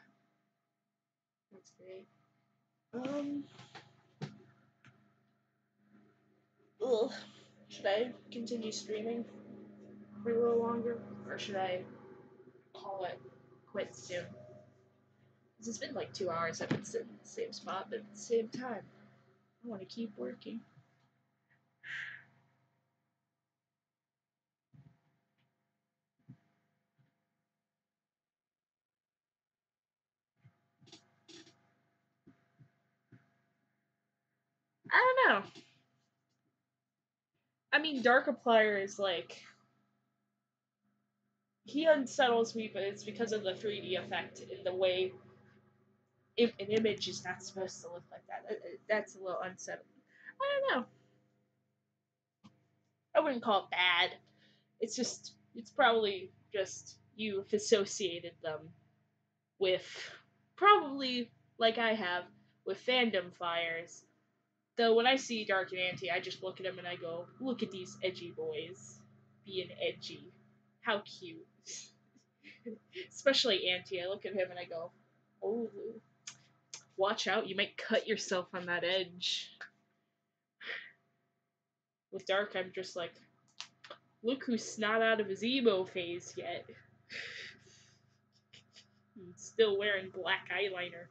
that's great. Ugh. Should I continue streaming for a little longer? Or should I call it quits soon? It's been like 2 hours I've been sitting in the same spot, but at the same time, I want to keep working. I don't know. I mean, Darkiplier is like, he unsettles me, but it's because of the 3D effect in the way if an image is not supposed to look like that. That's a little unsettling. I don't know. I wouldn't call it bad. It's probably just you've associated them with, probably like I have, with fandom fires. Though when I see Dark and Anti, I just look at them and I go, look at these edgy boys being edgy. How cute. Especially Anti. I look at him and I go, oh, watch out, you might cut yourself on that edge. With Dark, I'm just like, look who's not out of his emo phase yet. He's still wearing black eyeliner.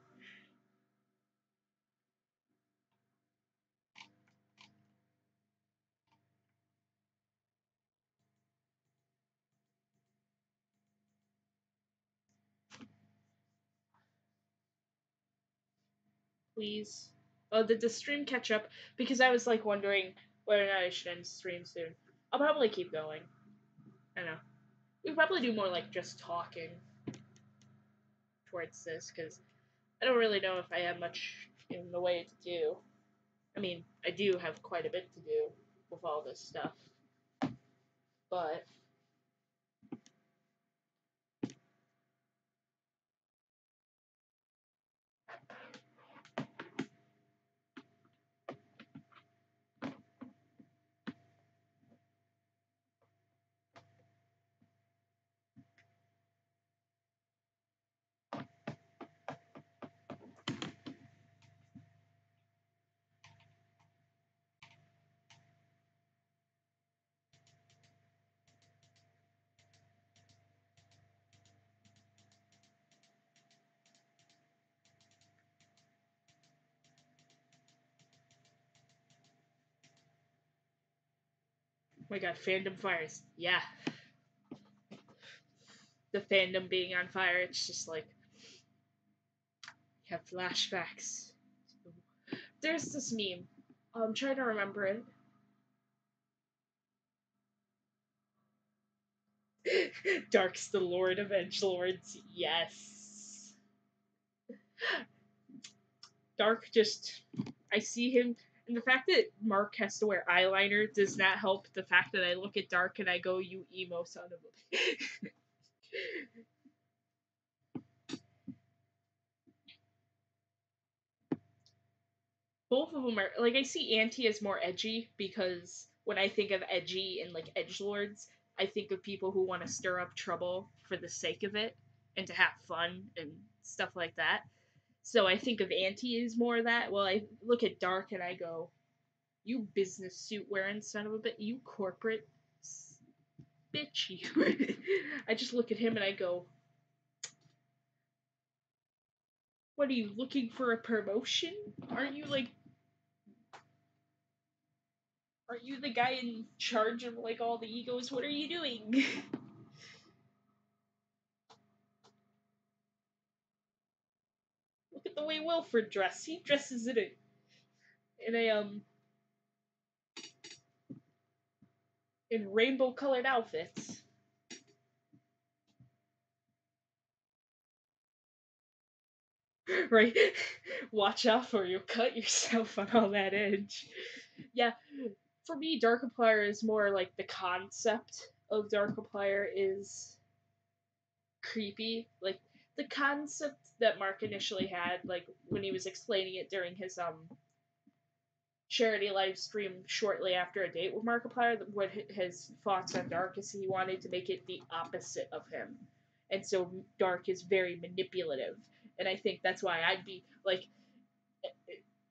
Please. Oh, did the stream catch up? Because I was like wondering whether or not I should end the stream soon. I'll probably keep going. I know. We probably do more like just talking towards this, because I don't really know if I have much in the way to do. I mean, I do have quite a bit to do with all this stuff. But oh my god, fandom fires. Yeah. The fandom being on fire, it's just like you have flashbacks. There's this meme. I'm trying to remember it. Dark's the Lord of Edgelords. Yes. Dark just, I see him, and the fact that Mark has to wear eyeliner does not help the fact that I look at Dark and I go, you emo son of a. Both of them are, like, I see Auntie as more edgy because when I think of edgy and, like, edgelords, I think of people who want to stir up trouble for the sake of it and to have fun and stuff like that. So I think of Auntie as more of that. Well, I look at Dark and I go, you business suit wearing son of a bitch, you corporate bitch, you. I just look at him and I go, what are you looking for a promotion? Aren't you like, are you the guy in charge of like all the egos? What are you doing? Look at the way Wilfred dressed. He dresses in a in rainbow colored outfits. Right? Watch out for you cut yourself on all that edge. Yeah, for me, Darkiplier is more like the concept of Darkiplier is creepy. Like the concept that Mark initially had, like when he was explaining it during his charity live stream shortly after a date with Markiplier, what his thoughts on Dark is he wanted to make it the opposite of him. And so Dark is very manipulative. And I think that's why I'd be like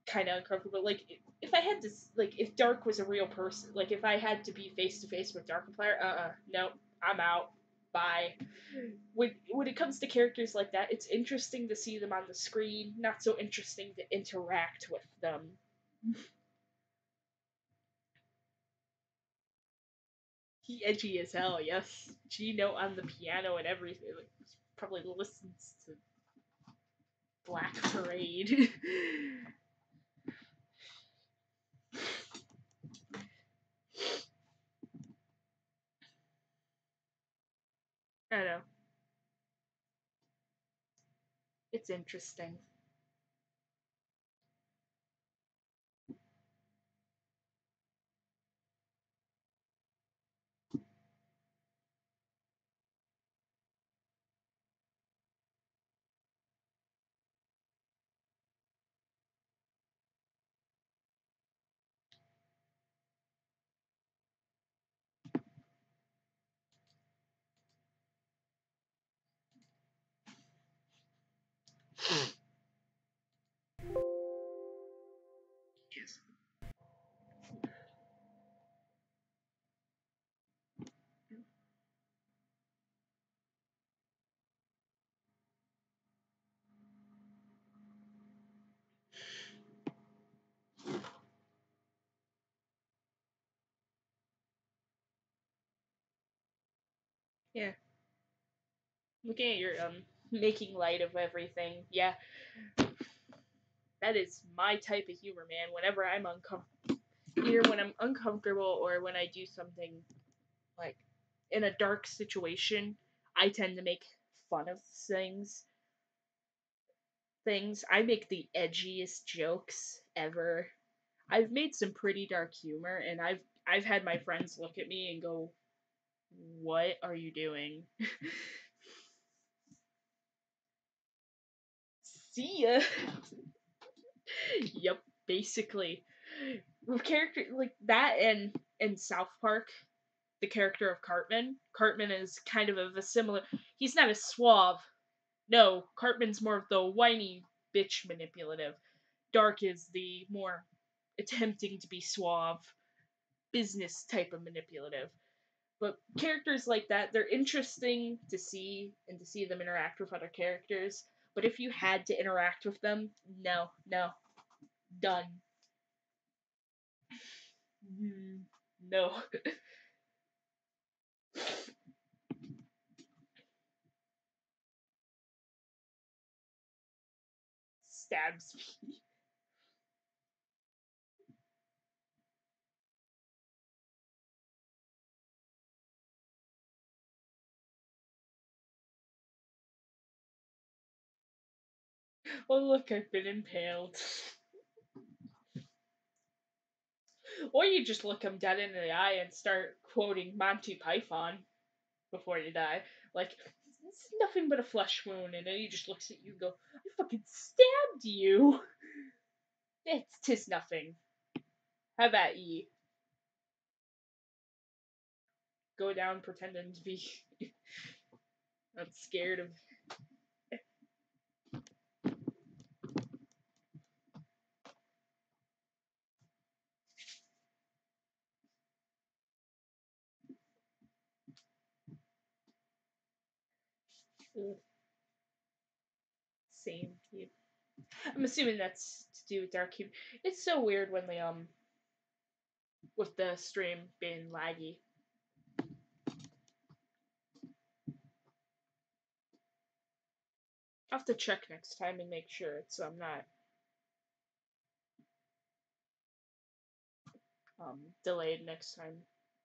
kind of uncomfortable. Like if I had to, like if Dark was a real person, like if I had to be face to face with Darkiplier, no, I'm out. by. When it comes to characters like that, it's interesting to see them on the screen, not so interesting to interact with them. He edgy as hell, yes. G note on the piano and everything. Like, probably listens to Black Parade. I don't know. It's interesting. Yes. Yeah. Looking at your making light of everything. Yeah. That is my type of humor, man. Whenever I'm either when I'm uncomfortable or when I do something like in a dark situation, I tend to make fun of things. I make the edgiest jokes ever. I've made some pretty dark humor, and I've had my friends look at me and go, "What are you doing?" See ya. Yep, basically. With character like that and in South Park, the character of Cartman. Cartman is kind of a similar. He's not as suave. No, Cartman's more of the whiny bitch manipulative. Dark is the more attempting to be suave, business type of manipulative. But characters like that, they're interesting to see and to see them interact with other characters. But if you had to interact with them, no, done. No. Stabs me. Oh look, I've been impaled. Or you just look him dead in the eye and start quoting Monty Python before you die. Like, it's nothing but a flesh wound, and then he just looks at you and go, I fucking stabbed you! Tis nothing. Have at ye. Go down pretending to be not scared of. Ugh. Same. I'm assuming that's to do with dark humor. It's so weird when they with the stream being laggy. I'll have to check next time and make sure it's not delayed next time.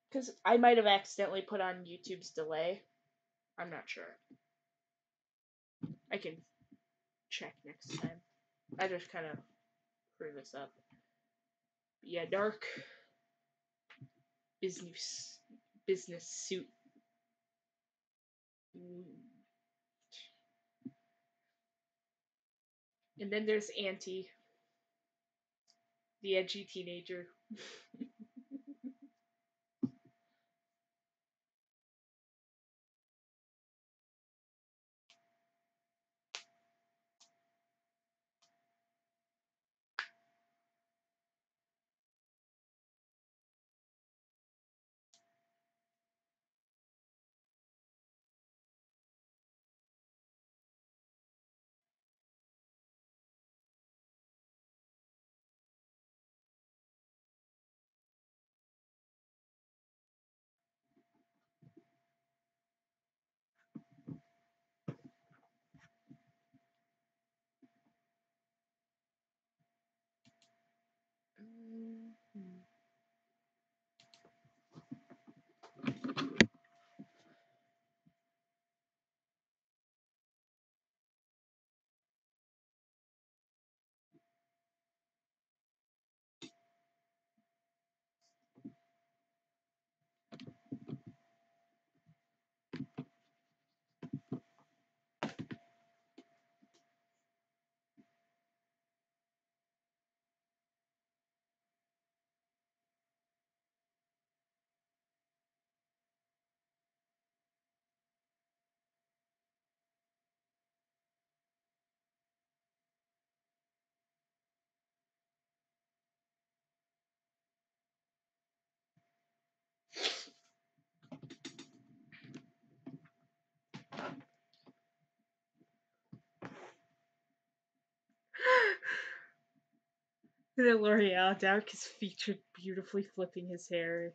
Because I might have accidentally put on YouTube's delay. I'm not sure. I can check next time. I just kind of screw this up. But yeah, dark business suit. And then there's Auntie, the edgy teenager. The L'Oreal, Dark is featured beautifully flipping his hair.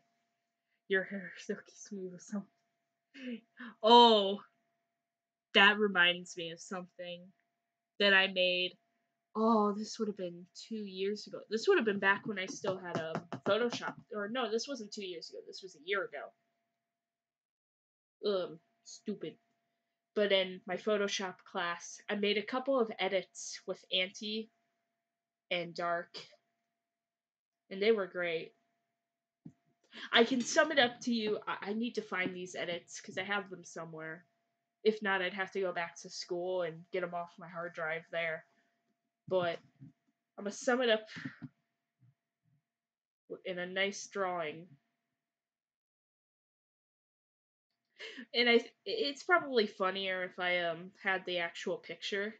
Your hair is silky smooth or something. Oh, that reminds me of something that I made. Oh, this would have been 2 years ago. This would have been back when I still had a Photoshop. Or no, this wasn't 2 years ago. This was a year ago. Stupid. But in my Photoshop class, I made a couple of edits with Auntie and Dark, and they were great. I can sum it up to you. I need to find these edits because I have them somewhere. If not, I'd have to go back to school and get them off my hard drive there. But I'm going to sum it up in a nice drawing. And it's probably funnier if I had the actual picture,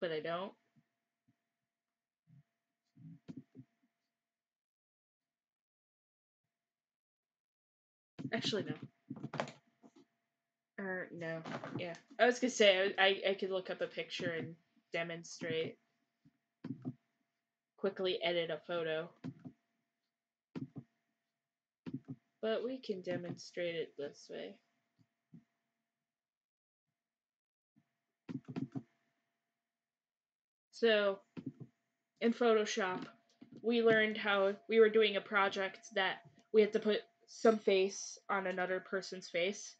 but I don't. Actually, no. No. Yeah. I was gonna say, I could look up a picture and demonstrate. Quickly edit a photo. But we can demonstrate it this way. So, in Photoshop, we learned how we were doing a project that we had to put some face on another person's face.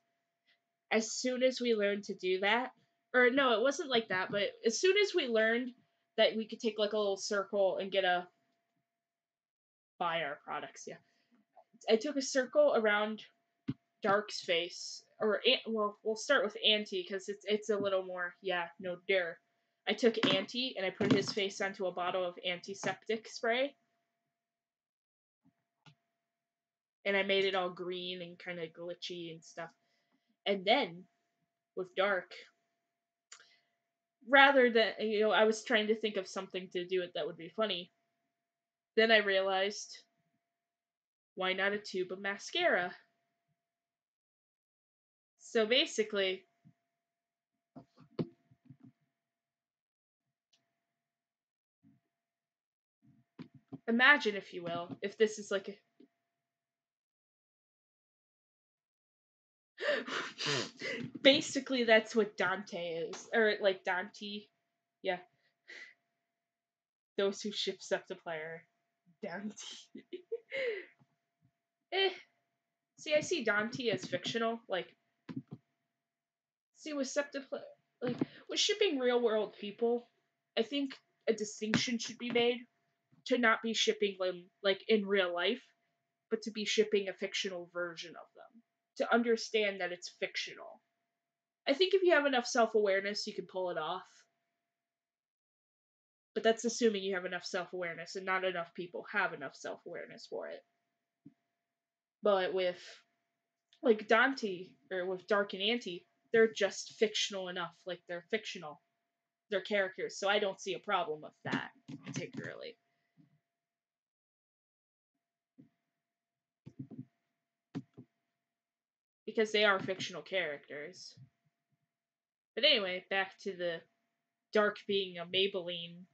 As soon as we learned to do that, or no, it wasn't like that, but as soon as we learned that we could take like a little circle and buy our products, yeah. I took a circle around Dark's face, or well, we'll start with Auntie because it's a little more, yeah, no dare. I took Auntie and I put his face onto a bottle of antiseptic spray, and I made it all green and kind of glitchy and stuff. And then with Dark, rather than I was trying to think of something to do it that would be funny. Then I realized, why not a tube of mascara? So basically, imagine, if you will, if this is like a basically that's what Dante is, or like Dante, yeah. Those who ship Septiplier, Dante. See, I see Dante as fictional. Like, see, with Septiplier, like with shipping real world people, I think a distinction should be made to not be shipping them like in real life, but to be shipping a fictional version of them. To understand that it's fictional. I think if you have enough self-awareness, you can pull it off. But that's assuming you have enough self-awareness, and not enough people have enough self-awareness for it. But with, like, Dante, or with Dark and Auntie, they're just fictional enough. Like, they're fictional. They're characters, so I don't see a problem with that, particularly. Because they are fictional characters. But anyway, back to the Dark being a Maybelline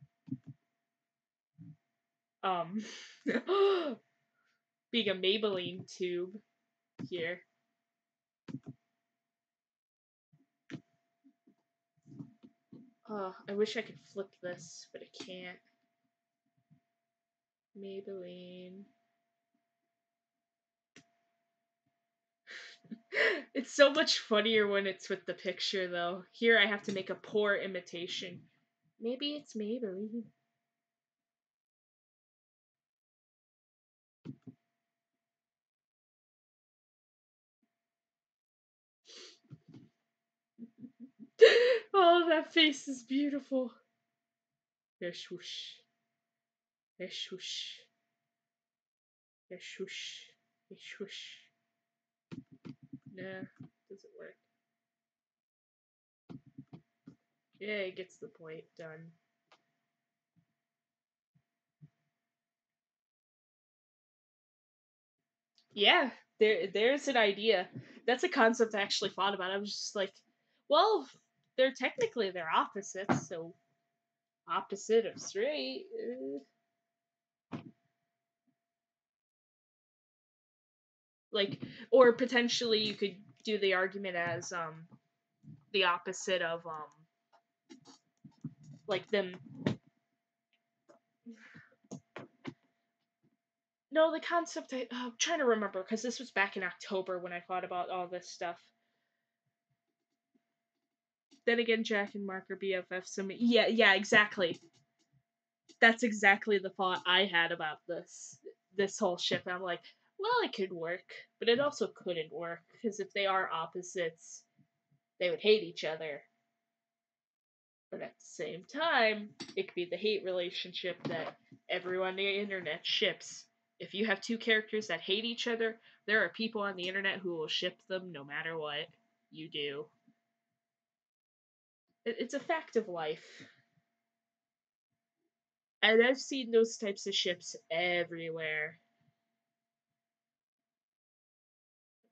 being a Maybelline tube here. Oh, I wish I could flip this, but I can't. Maybelline. It's so much funnier when it's with the picture, though. Here I have to make a poor imitation. Maybe it's Maybelline. Oh, that face is beautiful. There's whoosh. There's whoosh. There's whoosh. There's whoosh. Nah, doesn't work. Yeah, it gets the point. Done. Yeah, there's an idea. That's a concept I actually thought about. I was just like, well, they're opposites, so opposite of straight. Like, or potentially you could do the argument as the opposite of like them. No, the concept I'm trying to remember because this was back in October when I thought about all this stuff. Then again, Jack and Mark are BFFs. So yeah, exactly. That's exactly the thought I had about this whole ship. I'm like, well, it could work, but it also couldn't work because if they are opposites, they would hate each other. But at the same time, it could be the hate relationship that everyone on the internet ships. If you have two characters that hate each other, there are people on the internet who will ship them no matter what you do. It's a fact of life. And I've seen those types of ships everywhere.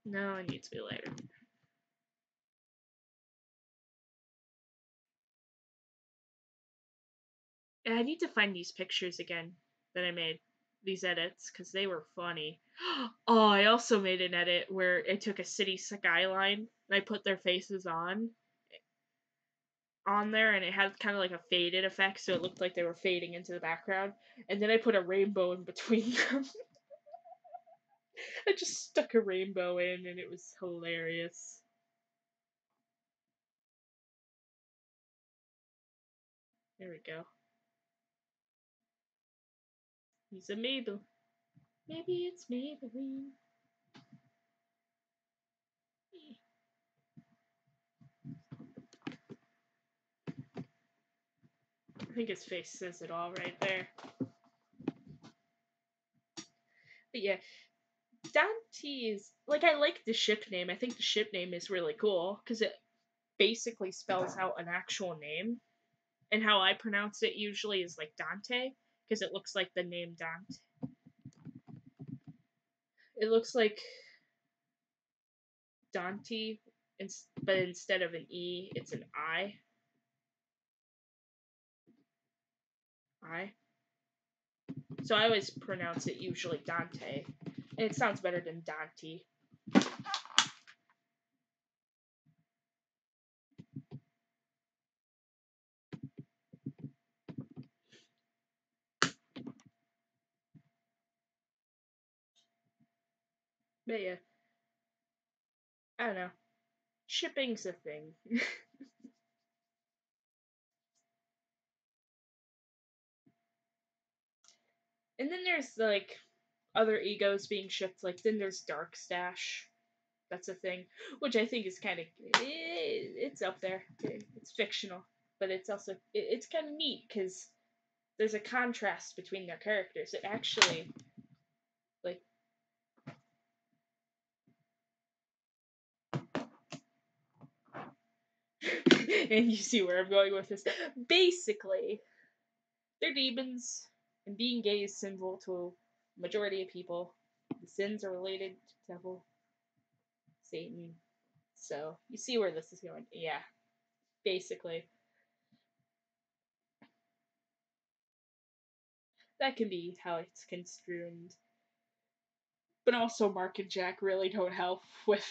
No, it needs to be later. And I need to find these pictures again that I made. These edits, because they were funny. Oh, I also made an edit where I took a city skyline and I put their faces on there, and it had kind of like a faded effect, so it looked like they were fading into the background. And then I put a rainbow in between them. I just stuck a rainbow in, and it was hilarious. There we go. He's a Mabel. Maybe it's Maybelline. I think his face says it all right there. But yeah, Dante's, like, I like the ship name. I think the ship name is really cool because it basically spells out an actual name. And how I pronounce it usually is like Dante because it looks like the name Dante. It looks like Dante, but instead of an E, it's an I. So I always pronounce it usually Dante. And it sounds better than Dante. But yeah, I don't know. Shipping's a thing. And then there's like other egos being shipped. Like then there's Dark Stash. That's a thing, which I think is kind of it's up there. It's fictional, but it's also it's kind of neat because there's a contrast between their characters. It actually like and you see where I'm going with this. Basically, they're demons, and being gay is sinful to a majority of people. The sins are related to devil, Satan. So you see where this is going. Yeah, basically. That can be how it's construed. But also Mark and Jack really don't help with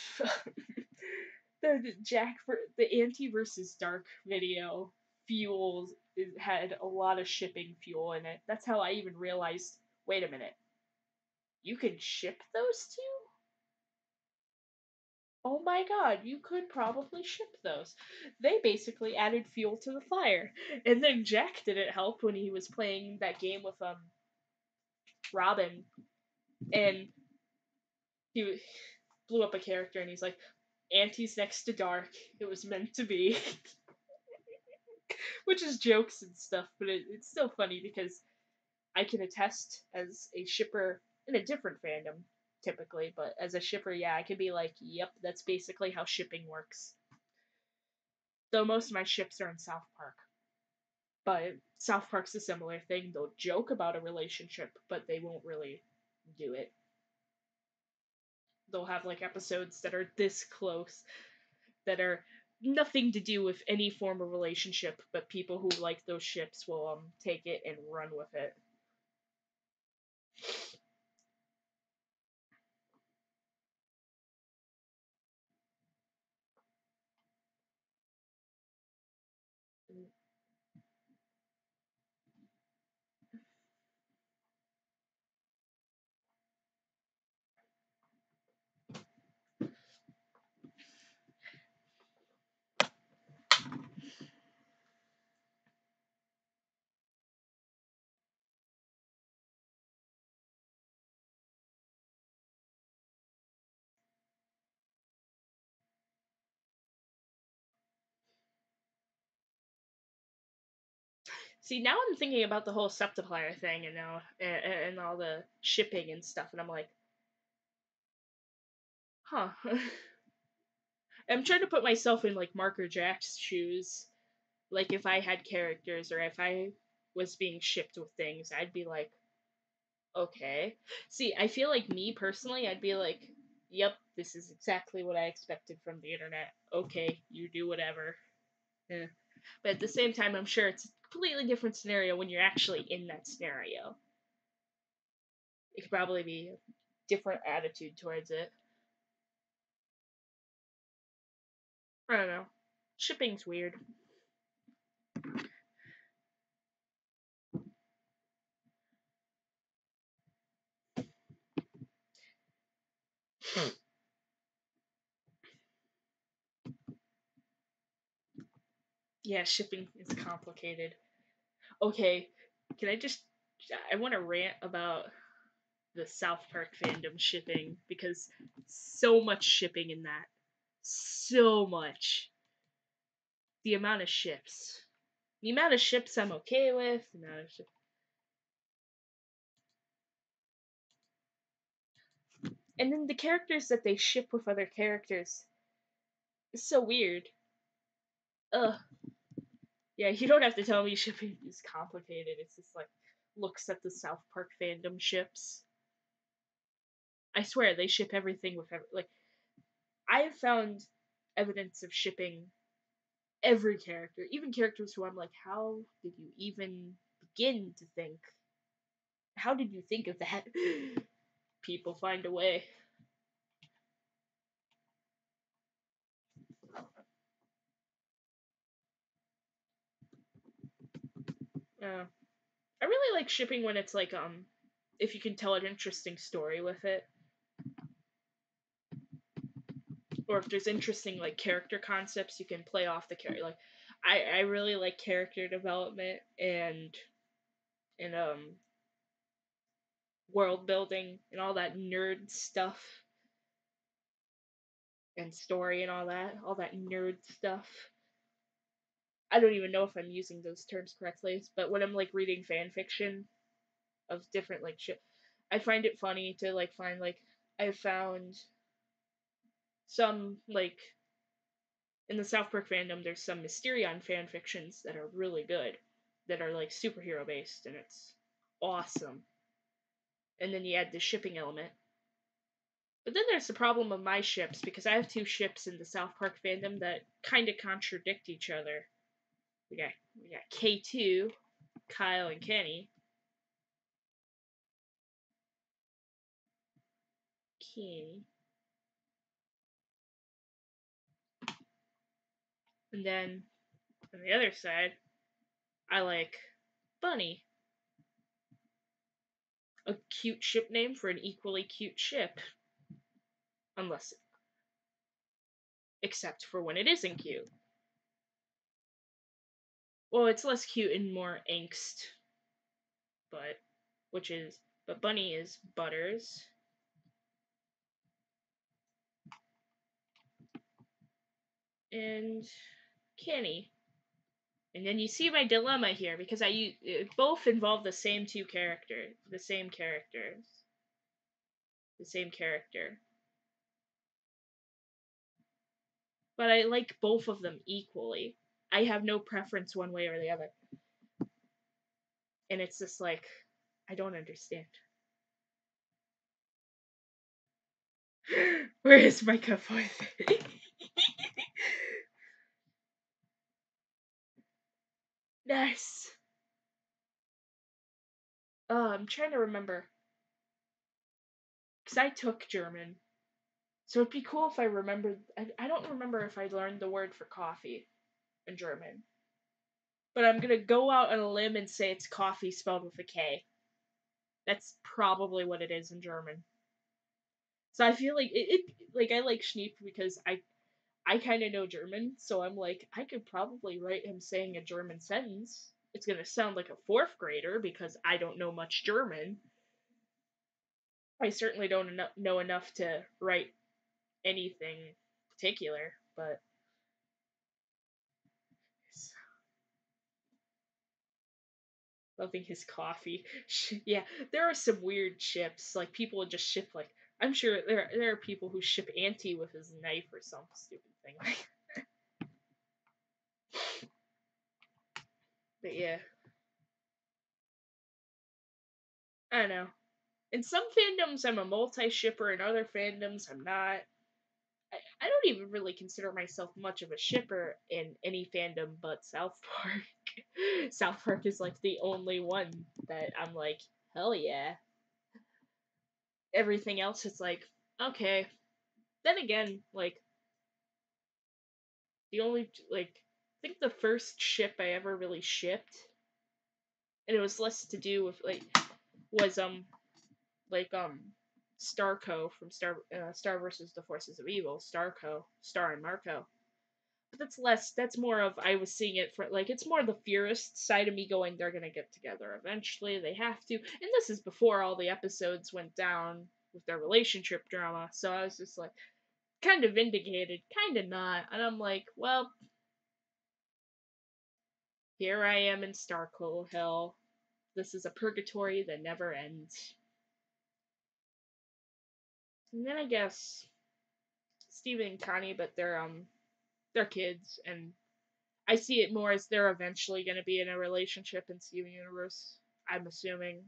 the anti versus dark video fuels had a lot of shipping fuel in it. That's how I even realized, wait a minute, you can ship those two? Oh my god, you could probably ship those. They basically added fuel to the fire. And then Jack didn't help when he was playing that game with Robin, and he blew up a character, and he's like, Auntie's next to Dark. It was meant to be. Which is jokes and stuff, but it's still funny because I can attest as a shipper in a different fandom, typically, but as a shipper, yeah, I can be like, yep, that's basically how shipping works. Though most of my ships are in South Park. But South Park's a similar thing. They'll joke about a relationship, but they won't really do it. They'll have like episodes that are this close, that are nothing to do with any form of relationship, but people who like those ships will take it and run with it. See, now I'm thinking about the whole Septiplier thing, and now and all the shipping and stuff, and I'm like, huh. I'm trying to put myself in like Marker Jack's shoes. Like if I had characters, or if I was being shipped with things, I'd be like, okay. See, I feel like me personally, I'd be like, yep, this is exactly what I expected from the internet. Okay, you do whatever. Yeah. But at the same time, I'm sure it's a completely different scenario when you're actually in that scenario. It could probably be a different attitude towards it. I don't know. Shipping's weird. Yeah, shipping is complicated. Okay, can I want to rant about the South Park fandom shipping, because so much shipping in that. So much. The amount of ships. The amount of ships I'm okay with, the amount of ships. And then the characters that they ship with other characters. It's so weird. Ugh. Yeah, you don't have to tell me shipping is complicated. It's just like, looks at the South Park fandom ships. I swear, they ship everything with like, I have found evidence of shipping every character, even characters who I'm like, how did you even begin to think? How did you think of that? People find a way. I really like shipping when it's like, if you can tell an interesting story with it. Or if there's interesting like character concepts you can play off the character. Like I really like character development and world building and all that nerd stuff and story and all that nerd stuff. I don't even know if I'm using those terms correctly, but when I'm like reading fan fiction of different like shit, I find it funny to like find like I've found some like in the South Park fandom there's some Mysterion fan fictions that are really good, that are like superhero based, and it's awesome. And then you add the shipping element. But then there's the problem of my ships, because I have two ships in the South Park fandom that kind of contradict each other. We got K2, Kyle and Kenny. Kenny. And then on the other side, I like Bunny. A cute ship name for an equally cute ship. Unless, except for when it isn't cute. Well, it's less cute and more angst. But Bunny is Butters. And Kenny. And then you see my dilemma here, because both involve the same character. But I like both of them equally. I have no preference one way or the other. And it's just like, I don't understand. Where is my cup voice? Nice. I'm trying to remember. Because I took German. So it'd be cool if I remembered. I don't remember if I learned the word for coffee in German. But I'm gonna go out on a limb and say it's coffee spelled with a K. That's probably what it is in German. So I feel like like I like Schneep because I kind of know German, so I'm like, I could probably write him saying a German sentence. It's gonna sound like a fourth grader because I don't know much German. I certainly don't know enough to write anything particular, but Loving his coffee. Yeah, there are some weird ships. Like people would just ship like I'm sure there are people who ship Auntie with his knife or some stupid thing. But yeah, I don't know. In some fandoms, I'm a multi-shipper. In other fandoms, I'm not. I don't even really consider myself much of a shipper in any fandom but South Park. South Park is like the only one that I'm like, hell yeah. Everything else is like, okay. Then again, like, the only, like, I think the first ship I ever really shipped, and it was less to do with, like, was, Starco from Star versus the Forces of Evil, Starco, Star and Marco. But that's more of, I was seeing it for, like, it's more the Furist side of me going, they're gonna get together eventually, they have to. And this is before all the episodes went down with their relationship drama, so I was just like, kind of vindicated, kind of not. And I'm like, well, here I am in Starco Hell. This is a purgatory that never ends. And then I guess Steven and Connie, but they're kids, and I see it more as they're eventually going to be in a relationship in Steven Universe. I'm assuming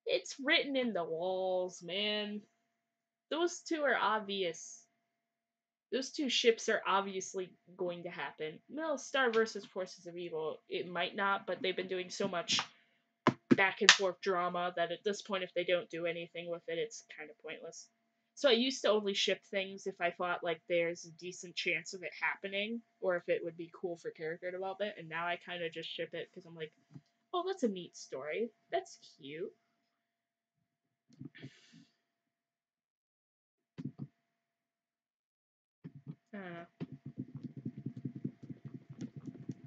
it's written in the walls, man. Those two are obvious. Those two ships are obviously going to happen. No, Star versus Forces of Evil, it might not, but they've been doing so much back and forth drama that at this point, if they don't do anything with it, it's kind of pointless. So I used to only ship things if I thought like there's a decent chance of it happening, or if it would be cool for character development. And now I kind of just ship it because I'm like, oh, that's a neat story. That's cute. I don't know.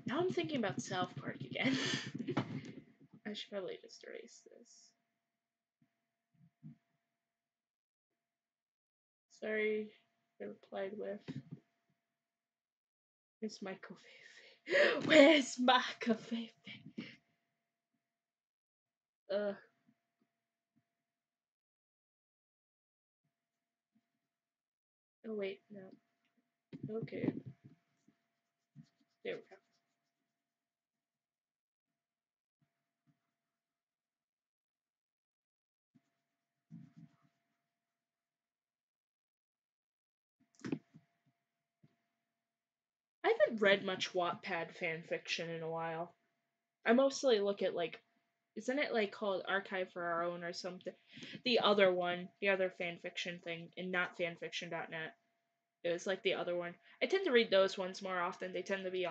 Now I'm thinking about South Park again. I should probably just erase this. Sorry, I replied with. Where's my coffee? Where's my coffee? Uh. Oh wait, no. Okay. There we go. I haven't read much Wattpad fanfiction in a while. I mostly look at like, isn't it like called Archive for Our Own or something? The other one, the other fanfiction thing, and not fanfiction.net. It was like the other one. I tend to read those ones more often. They tend to be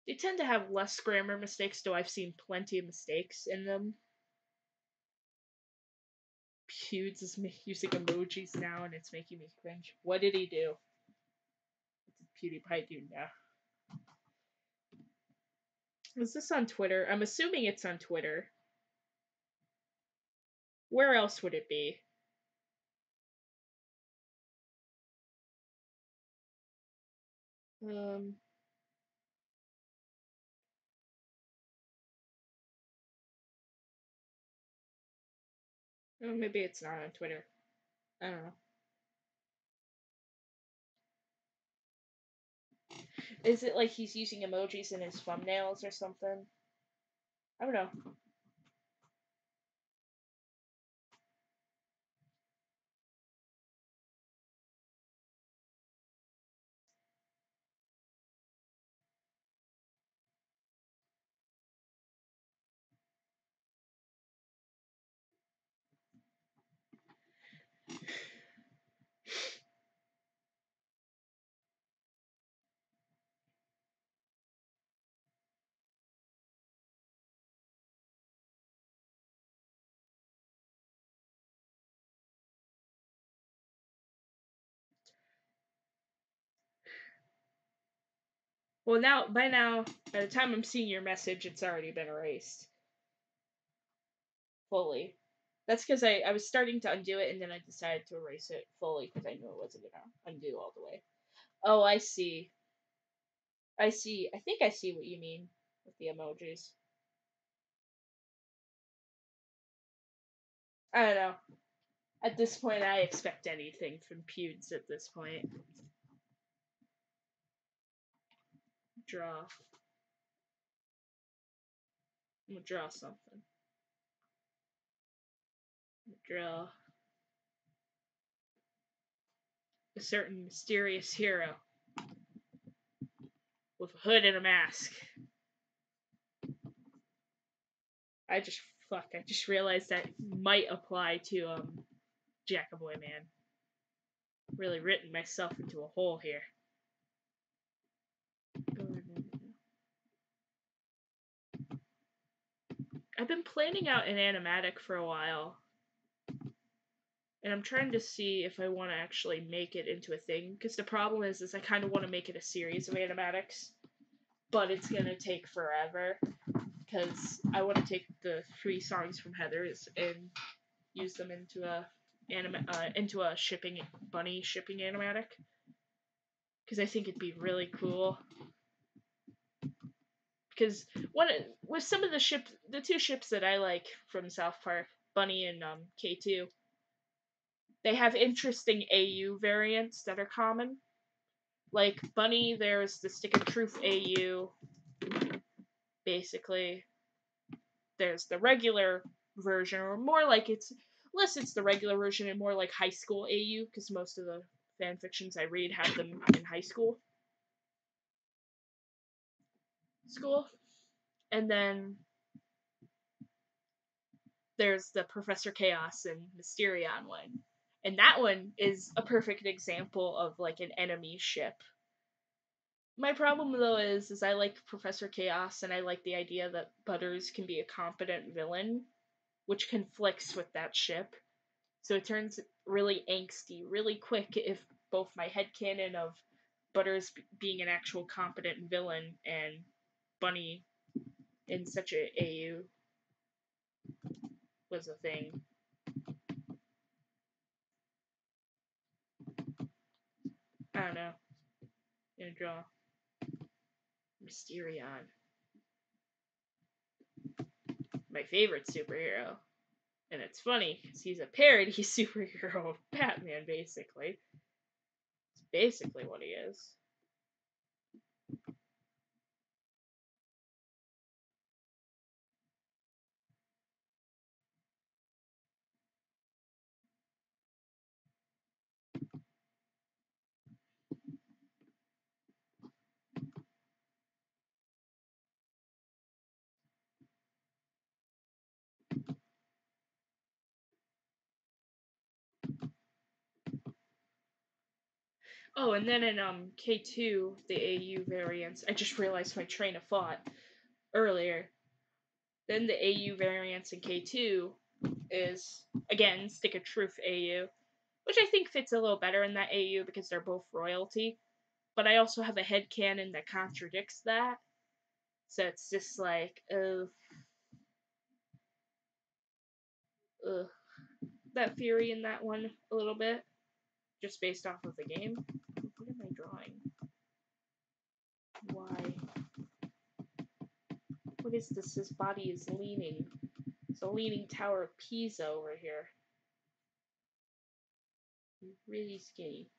they tend to have less grammar mistakes, though I've seen plenty of mistakes in them. Pewds is using emojis now, and it's making me cringe. What did he do? What did PewDiePie do now? Is this on Twitter? I'm assuming it's on Twitter. Where else would it be? Oh, maybe it's not on Twitter. I don't know. Is it like he's using emojis in his thumbnails or something? I don't know. Well, by the time I'm seeing your message, it's already been erased. Fully. That's because I was starting to undo it, and then I decided to erase it fully because I knew it wasn't gonna undo all the way. Oh, I see. I see. I think I see what you mean with the emojis. I don't know. At this point, I expect anything from Pewds at this point. Draw. I'm gonna draw something. Draw a certain mysterious hero with a hood and a mask. I just realized that might apply to Jackaboy Man. Really written myself into a hole here. I've been planning out an animatic for a while. And I'm trying to see if I want to actually make it into a thing. Because the problem is I kind of want to make it a series of animatics. But it's going to take forever. Because I want to take the 3 songs from Heather's and use them into a bunny shipping animatic. Because I think it'd be really cool. Because with some of the 2 ships that I like from South Park, Bunny and K2, they have interesting AU variants that are common. Like Bunny, there's the Stick of Truth AU. Basically, there's the regular version, or more like it's the regular version and more like high school AU, because most of the fan fictions I read have them in high school. And then there's the Professor Chaos and Mysterion one. And that one is a perfect example of like an enemy ship. My problem though is I like Professor Chaos and I like the idea that Butters can be a competent villain, which conflicts with that ship. So it turns really angsty really quick if both my headcanon of Butters being an actual competent villain and Bunny in such a AU was a thing. I don't know. I'm gonna draw Mysterion. My favorite superhero. And it's funny, because he's a parody superhero of Batman, basically. It's basically what he is. Oh, and then in K2, the AU variants, I just realized my train of thought earlier. Then the AU variants in K2 is, again, Stick of Truth AU, which I think fits a little better in that AU because they're both royalty. But I also have a headcanon that contradicts that. So it's just like, that theory in that one a little bit, just based off of the game. What am I drawing? Why? What is this? His body is leaning. It's a leaning tower of Pisa over here. Really skinny.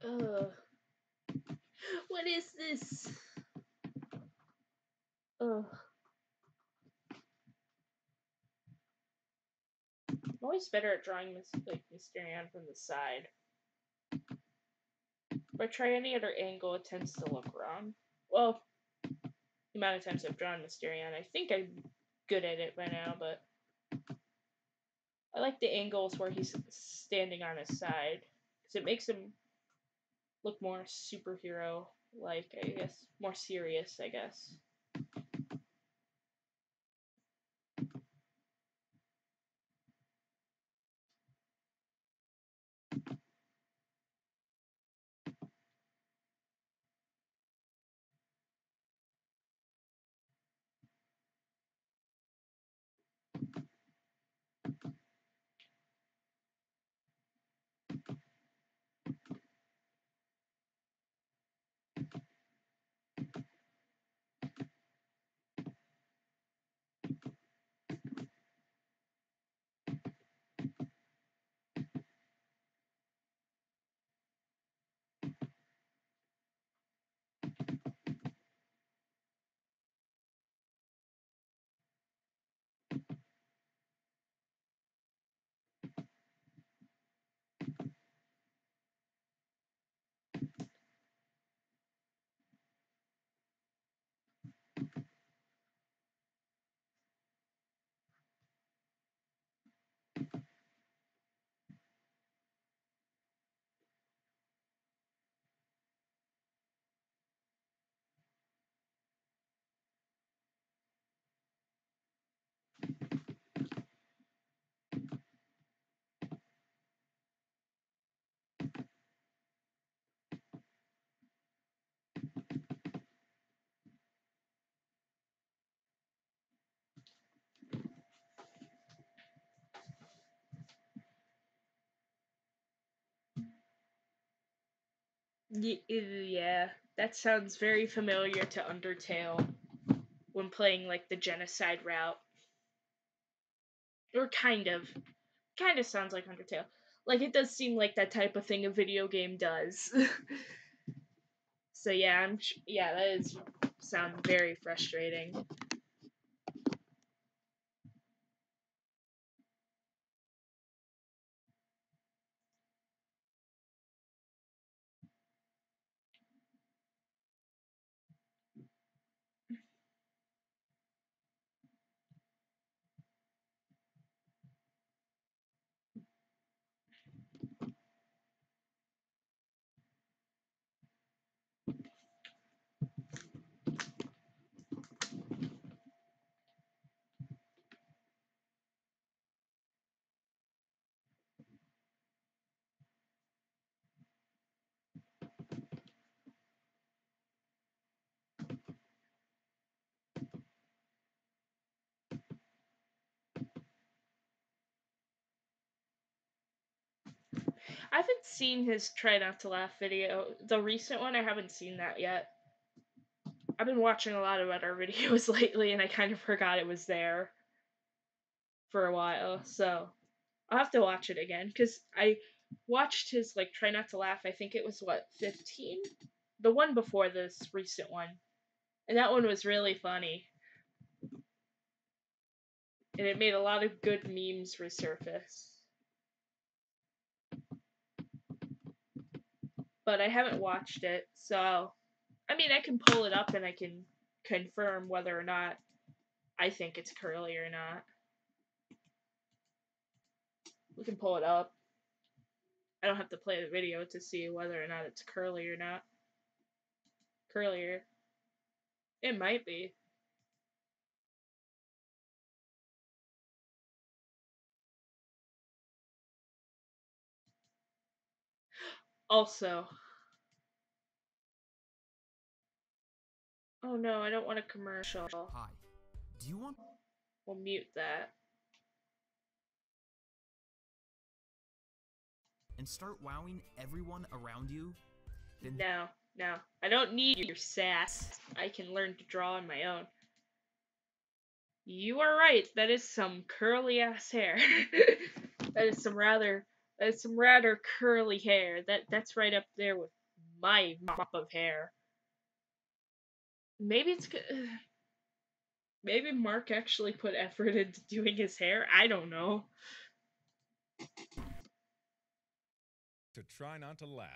Ugh. What is this? Ugh. I'm always better at drawing this, like, Mysterion from the side. If I try any other angle, it tends to look wrong. Well, the amount of times I've drawn Mysterion, I think I'm good at it by now, but I like the angles where he's standing on his side, because it makes him look more superhero-like, I guess. More serious, I guess. Yeah, that sounds very familiar to Undertale when playing like the genocide route. Or kind of sounds like Undertale. Like it does seem like that type of thing a video game does. So yeah, that is sound very frustrating. I haven't seen his Try Not to Laugh video. The recent one, I haven't seen that yet. I've been watching a lot of other videos lately, and I kind of forgot it was there for a while, so I'll have to watch it again, because I watched his, like, Try Not to Laugh, I think it was, 15? The one before this recent one. And that one was really funny. And it made a lot of good memes resurface. But I haven't watched it, so I mean, I can pull it up and I can confirm whether or not I think it's curly or not. We can pull it up. I don't have to play the video to see whether or not it's curly or not. Curlier. It might be. Also. Oh no, I don't want a commercial. Hi. Do you want... We'll mute that. And start wowing everyone around you? Then... No. I don't need your sass. I can learn to draw on my own. You are right. That is some curly ass hair. That is some rather curly hair. That's right up there with my mop of hair. Maybe maybe Mark actually put effort into doing his hair. I don't know. To try not to laugh.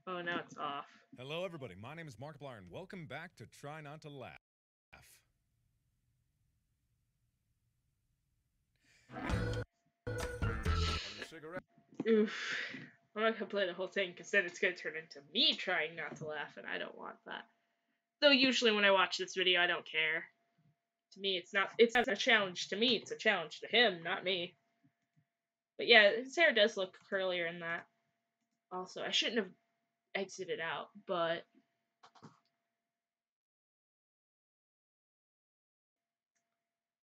Oh, now it's off. Hello, everybody. My name is Markiplier, and welcome back to Try Not to Laugh. Oof. I'm not gonna play the whole thing because then it's gonna turn into me trying not to laugh, and I don't want that. Though usually when I watch this video, I don't care. To me, it's not a challenge to me, it's a challenge to him, not me. But yeah, his hair does look curlier in that. Also, I shouldn't have exited out, but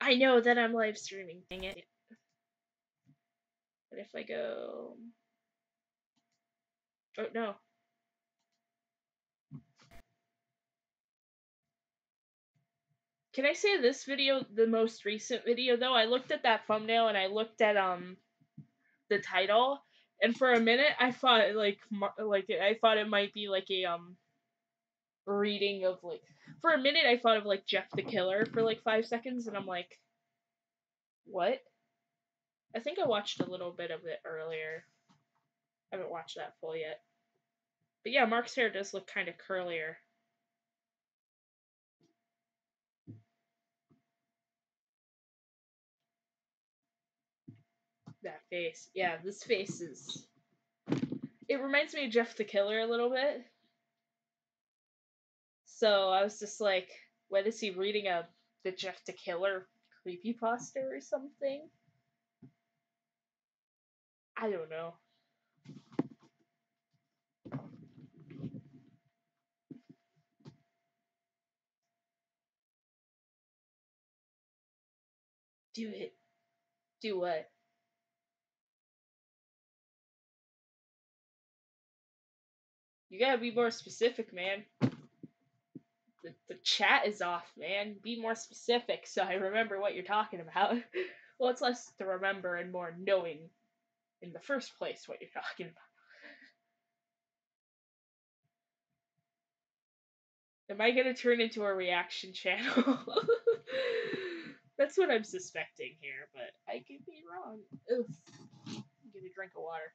I know that I'm live streaming, dang it. But if I go... Oh, no. Can I say this video, the most recent video, though? I looked at that thumbnail and I looked at, the title, and for a minute I thought, I thought it might be, like, a, reading of, like... For a minute I thought of, like, Jeff the Killer for, like, 5 seconds, and I'm like... What? I think I watched a little bit of it earlier. I haven't watched that full yet. But yeah, Mark's hair does look kind of curlier. That face. Yeah, this face is... It reminds me of Jeff the Killer a little bit. So I was just like, what is he reading the Jeff the Killer creepypasta or something? I don't know. Do it. Do what? You gotta be more specific, man. The chat is off, man. Be more specific so I remember what you're talking about. Well, it's less to remember and more knowing in the first place what you're talking about. Am I gonna turn into a reaction channel? That's what I'm suspecting here, but I could be wrong. Oof. Give me a drink of water.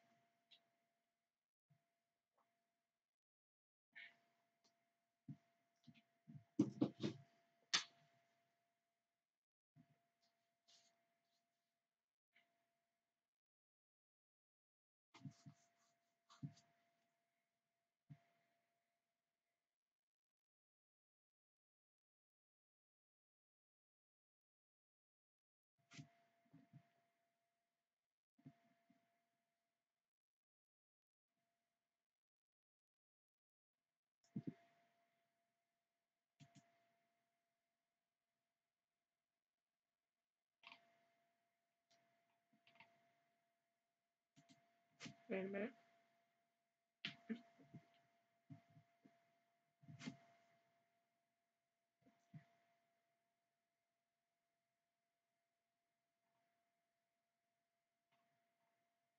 Wait a minute.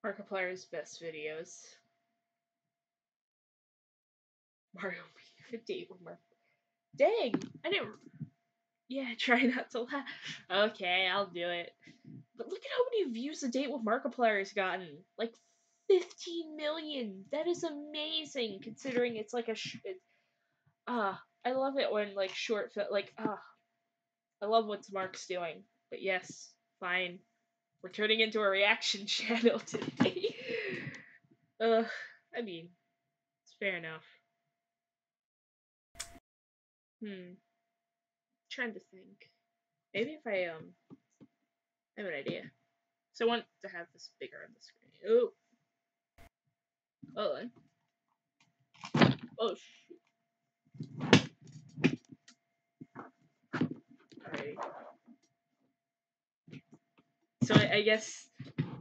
Markiplier's best videos. Mario a date with Mark. Dang! I didn't. Yeah, try not to laugh. Okay, I'll do it. But look at how many views A Date with Markiplier has gotten. Like 15 million. That is amazing, considering it's like a. I love it when like short I love what Mark's doing. But yes, fine. We're turning into a reaction channel today. I mean, it's fair enough. Trying to think. Maybe if I have an idea. So I want to have this bigger on the screen. Oh. Hold on. Oh shoot. Alright. So I guess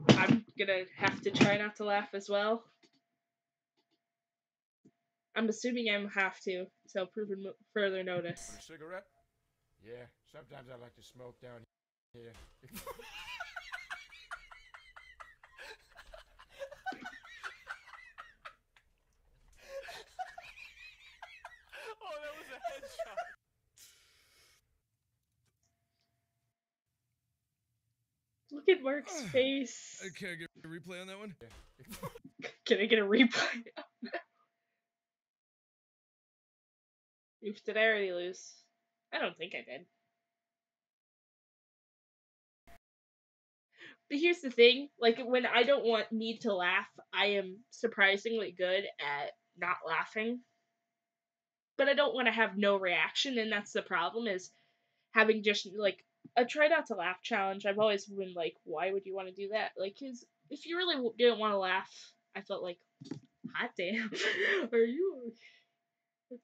I'm gonna have to try not to laugh as well. I'm assuming I have to, so proven further notice. Want a cigarette? Yeah, sometimes I like to smoke down here. Oh, that was a headshot. Look Look at Mark's face. Can I get a replay on that one? Can I get a replay? Oof, did I already lose? I don't think I did. But here's the thing, like, when I don't need to laugh, I am surprisingly good at not laughing. But I don't want to have no reaction, and that's the problem, is having just, like, a try not to laugh challenge. I've always been like, why would you want to do that? Like, cause if you really didn't want to laugh, I felt like, hot damn, are you...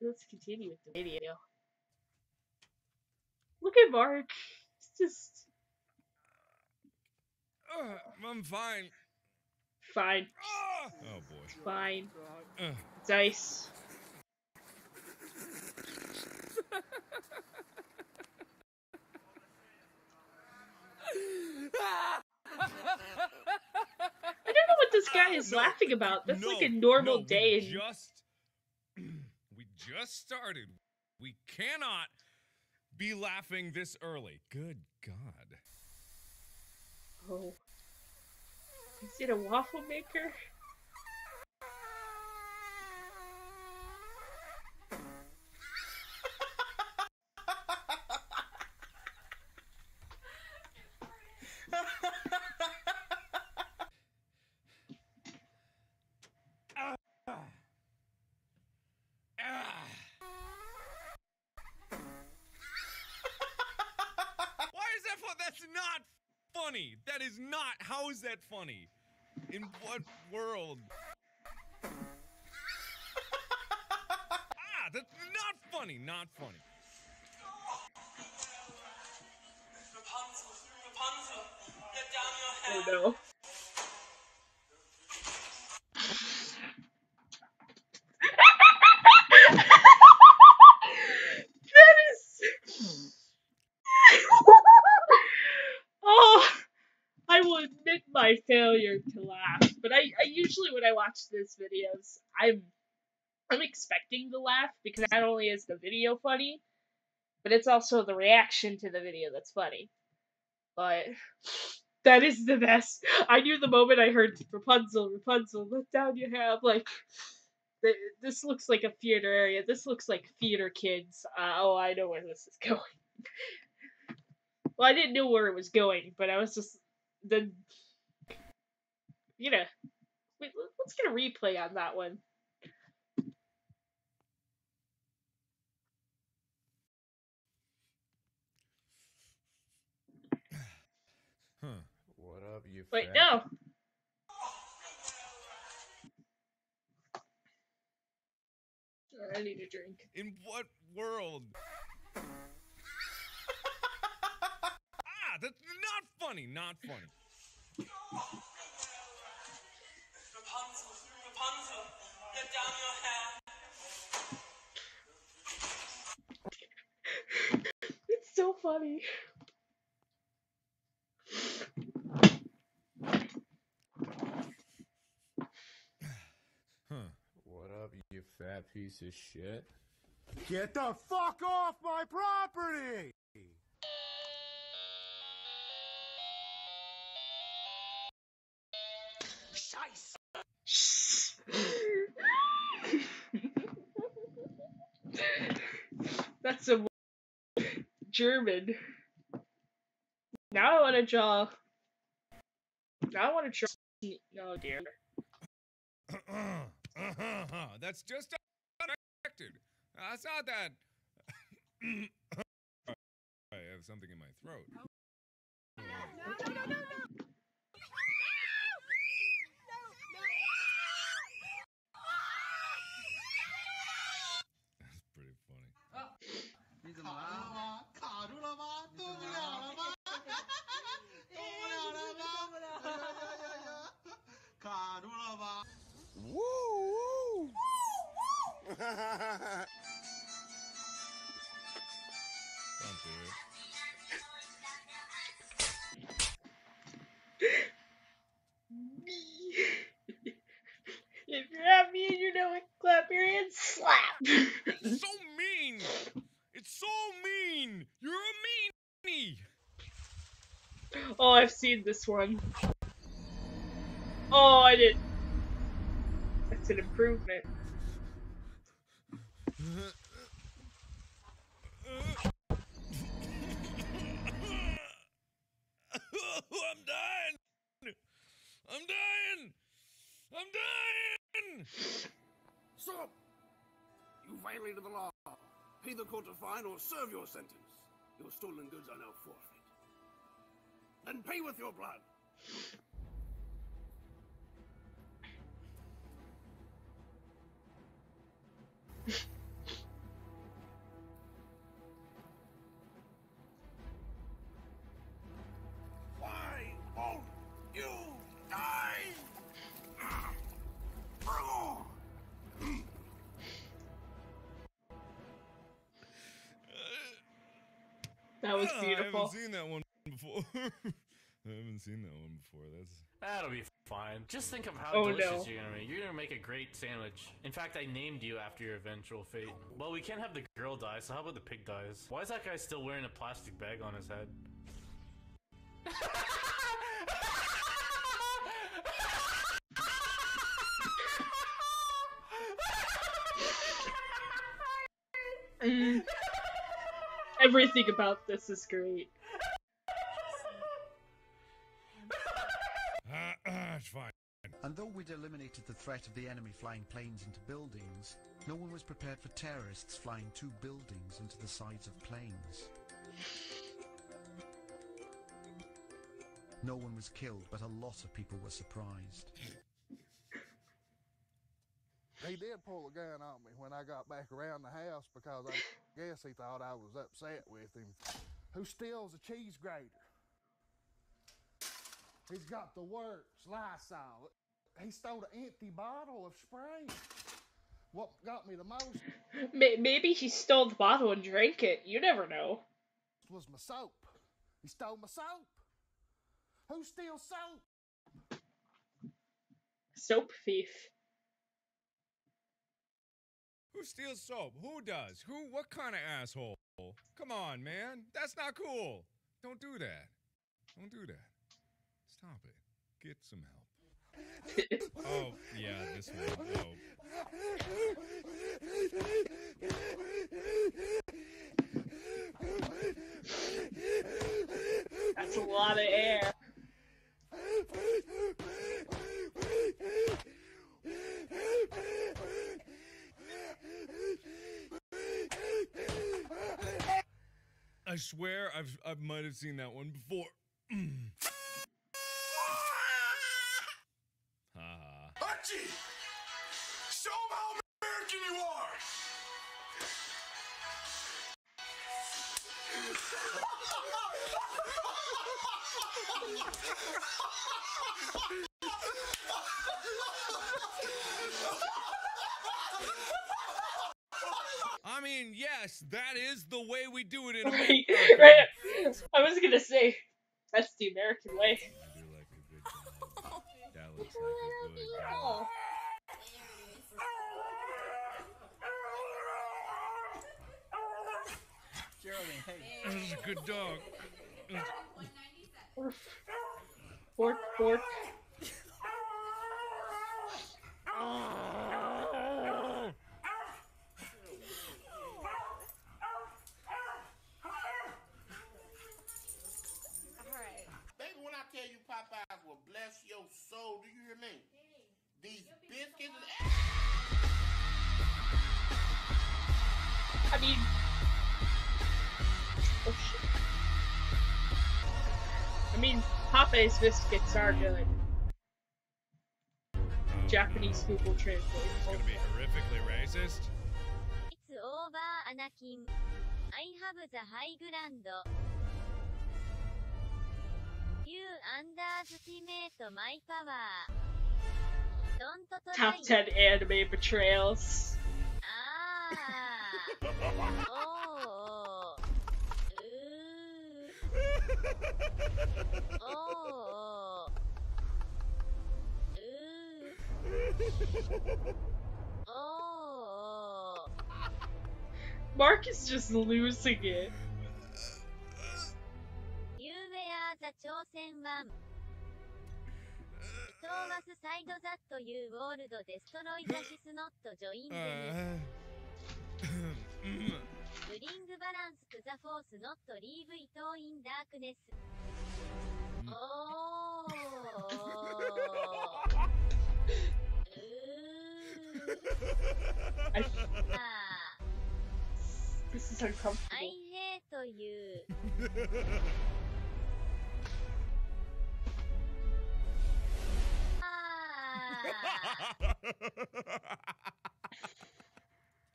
Let's continue with the video. Look at Mark. It's just... I'm fine. Fine. Oh boy. Fine. Dice. I don't know what this guy is laughing about. That's like a normal day. We just started. We cannot be laughing this early. Good God. Oh. Is it a waffle maker? That's not funny. That is not. How is that funny? In what world? That's not funny. Not funny. Rapunzel, get down your hair. Oh no. That is... Oh, I will admit my failure to laugh, but I usually when I watch these videos, I'm expecting to laugh because not only is the video funny, but it's also the reaction to the video that's funny. But that is the best. I knew the moment I heard Rapunzel, Rapunzel, let down your hair. I'm like, this looks like a theater area. This looks like theater kids. Oh, I know where this is going. Well, I didn't know where it was going, but I was just let's get a replay on that one. Huh. What up, you Wait, fat... no. I need a drink. In what world? That's not funny. Not funny. Rapunzel, get down your hair. It's so funny. Huh. What up, you fat piece of shit? Get the fuck off my property! That's a German. Now I want to draw. Oh dear. That's just unexpected. That's not that. I have something in my throat. No. That's pretty funny. Woo! Don't do it. If you're happy and you know it, clap your hands, slap. It's so mean. It's so mean. You're a meanie. Oh, I've seen this one. Oh, I didn't. That's an improvement. I'm dying! I'm dying! I'm dying! Stop! You violated the law. Pay the court a fine or serve your sentence. Your stolen goods are now forfeit. Then pay with your blood. Why won't you die? That was beautiful. I haven't seen that one before. That'll be fine. Just think of how Oh, delicious no. you're gonna make. You're gonna make a great sandwich. In fact, I named you after your eventual fate. Well, we can't have the girl die, so how about the pig dies? Why is that guy still wearing a plastic bag on his head? Everything about this is great. It's fine. And though we'd eliminated the threat of the enemy flying planes into buildings, no one was prepared for terrorists flying 2 buildings into the sides of planes. No one was killed, but a lot of people were surprised. He did pull a gun on me when I got back around the house because I guess he thought I was upset with him. Who steals a cheese grater? He's got the works, Lysol. He stole an empty bottle of spray. What got me the most Maybe he stole the bottle and drank it. You never know. was my soap. He stole my soap. Who steals soap? Soap thief. Who steals soap? Who does? Who? What kind of asshole? Come on, man. That's not cool. Don't do that. Don't do that. Stop it. Get some help. Oh, yeah, this one. That's a lot of air. I swear I might have seen that one before. Archie! Show him how American you are! I mean, yes, that is the way we do it in Right, America. right. I was gonna say, that's the American way. I do like a good job. That looks like a good job. Geraldine, hey. This is a good dog. Fork, fork. Baby, when I tell you Popeyes will bless your soul, do you hear me? These biscuits is... I mean... Oh shit. I mean, Popeye's biscuits are good. Japanese Google Translate. It's gonna be horrifically racist. It's over, Anakin. I have the high ground. You underestimate my power. Don't try. Top 10 anime betrayals. Ah. Oh. Oh. Oh. Mark is just losing it. ゆうべや座挑戦は1トーマスサイドザットユーゴールドデストロイザシスノットジョインゼミブリングバランスクザフォースノットリーブイトーインダークネスおThis is uncomfortable. I hate you.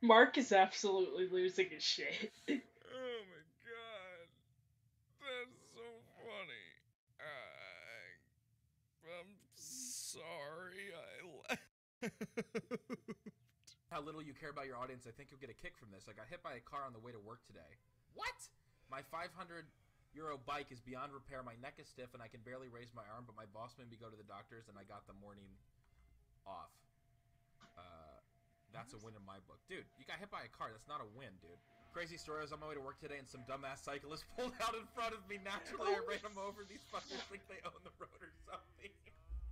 Mark is absolutely losing his shit. Oh my god. That's so funny. I'm sorry I How little you care about your audience, I think you'll get a kick from this. I got hit by a car on the way to work today. What? My €500 bike is beyond repair, my neck is stiff, and I can barely raise my arm, but my boss made me go to the doctors, and I got the morning off. That's a win in my book. Dude, you got hit by a car. That's not a win, dude. Crazy story, I was on my way to work today, and some dumbass cyclist pulled out in front of me. Naturally, I ran him over. These fuckers think they own the road or something.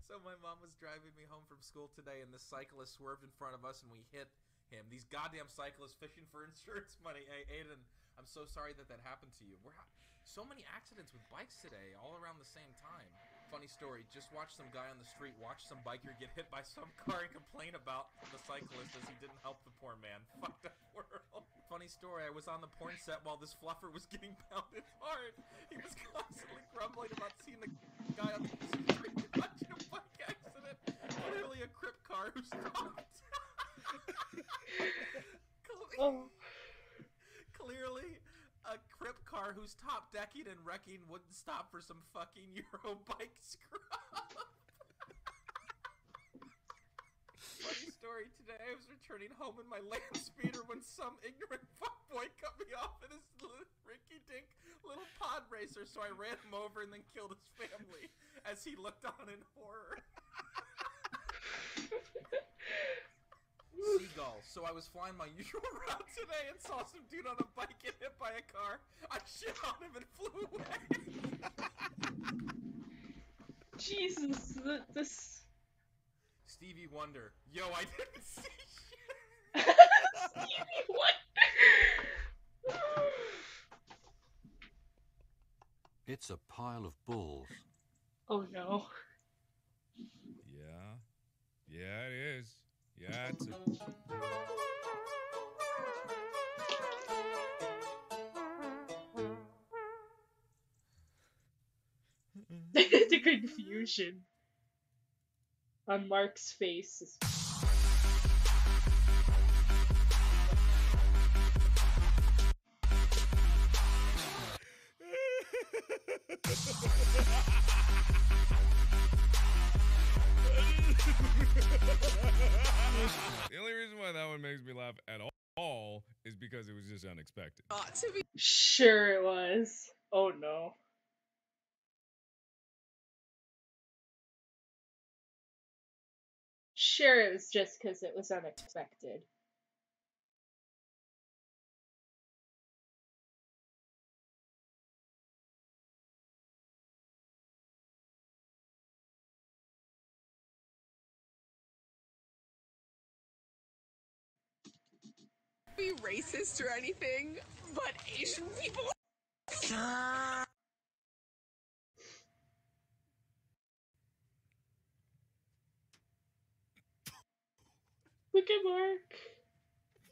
So my mom was driving me home from school today, and this cyclist swerved in front of us, and we hit him. These goddamn cyclists fishing for insurance money. Hey, Aiden, I'm so sorry that happened to you. So many accidents with bikes today, all around the same time. Funny story, just watched some guy on the street watch some biker get hit by some car and complain about the cyclist as he didn't help the poor man. Fucked up world. Funny story, I was on the porn set while this fluffer was getting pounded hard. He was constantly grumbling about seeing the guy on the street watching a bike accident. Clearly a crip car who stopped. Clearly a crip car who's top decking and wrecking wouldn't stop for some fucking Euro bike scrub. Funny story, today I was returning home in my land speeder when some ignorant fuckboy cut me off in his rinky-dink little pod racer, so I ran him over and then killed his family as he looked on in horror. Seagull. So I was flying my usual route today and saw some dude on a bike get hit by a car. I shit on him and flew away. Jesus, this... Stevie Wonder. Yo, I didn't see shit. Stevie Wonder. It's a pile of balls. Oh no. Yeah, it is. Yeah, it's the confusion on Mark's face is... The only reason why that one makes me laugh at all is because it was just unexpected. Sure it was. Oh no. Sure it was just because it was unexpected. Be racist or anything, but Asian people. Look at Mark.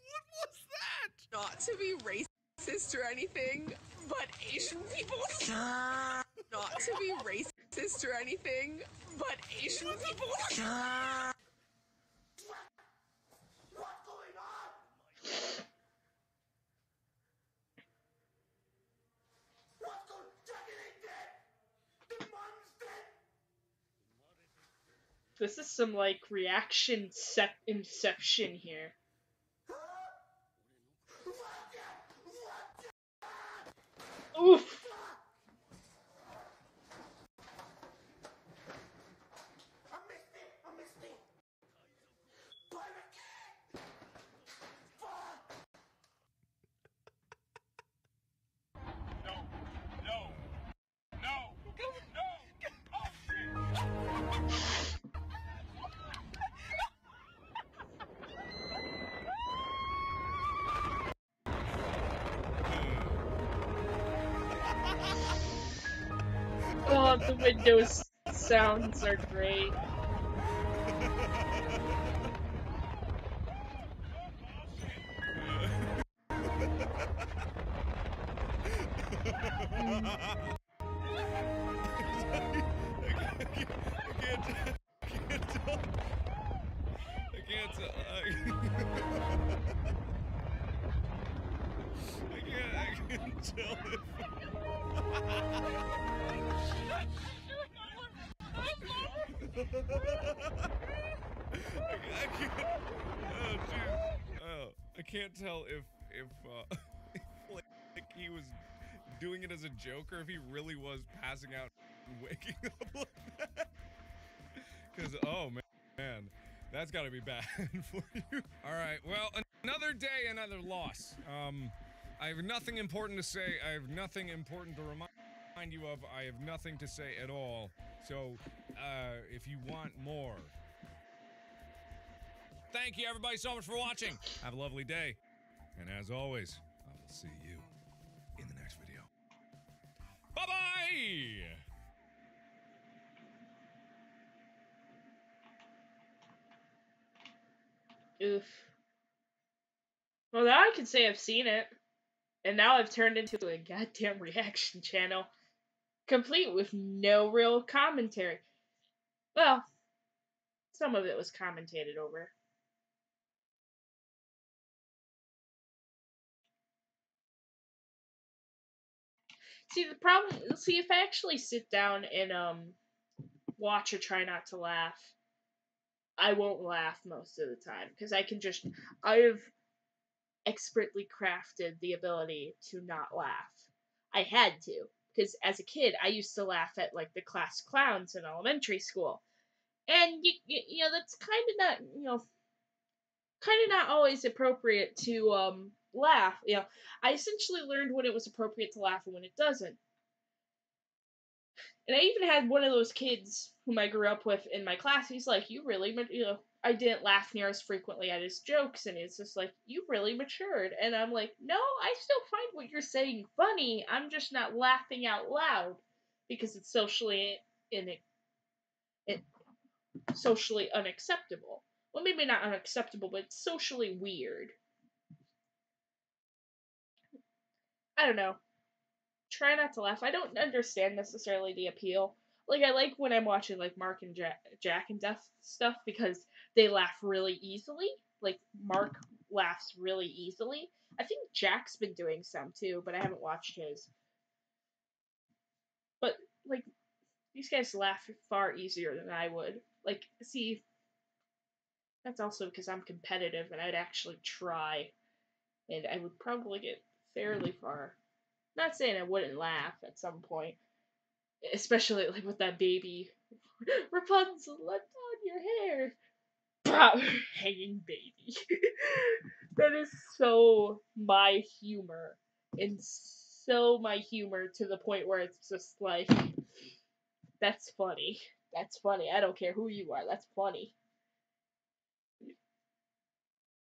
What was that? Not to be racist or anything, but Asian people. Not to be racist or anything, but Asian people. What's going on? What's going on? Dragon ain't dead! The mom's dead! This is some like reaction inception here. Oof! I missed it! Pirate! Fuck! No! Oh, the Windows sounds are great. I can't tell if like he was doing it as a joke or if he really was passing out and waking up like that. Because oh man, that's got to be bad for you. All right, well, another day, another loss. I have nothing important to say. I have nothing important to remind you of. I have nothing to say at all. So, if you want more. Thank you, everybody, so much for watching. Have a lovely day. And as always, I will see you in the next video. Bye-bye! Oof. Well, now I can say I've seen it. And now I've turned into a goddamn reaction channel. Complete with no real commentary. Well, some of it was commentated over. See, the problem, if I actually sit down and watch or try not to laugh, I won't laugh most of the time because I have expertly crafted the ability to not laugh. I had to, because as a kid I used to laugh at like the class clowns in elementary school, and you know that's kind of not always appropriate to laugh. You know, I essentially learned when it was appropriate to laugh and when it doesn't. And I even had one of those kids whom I grew up with in my class. He's like, "You really, I didn't laugh near as frequently at his jokes," and it's just like, "You really matured." And I'm like, "No, I still find what you're saying funny. I'm just not laughing out loud because it's socially socially unacceptable. Well, maybe not unacceptable, but it's socially weird." I don't know. Try not to laugh. I don't understand necessarily the appeal. Like, I like when I'm watching, like, Mark and Jack and Death stuff because they laugh really easily. Like, Mark laughs really easily. I think Jack's been doing some, too, but I haven't watched his. But, like, these guys laugh far easier than I would. Like, see, that's also because I'm competitive and I'd actually try. And I would probably get fairly far. Not saying I wouldn't laugh at some point. Especially like with that baby. Rapunzel, let down your hair. Pow! Hanging baby. That is so my humor. And so my humor to the point where it's just like, that's funny. That's funny. I don't care who you are. That's funny.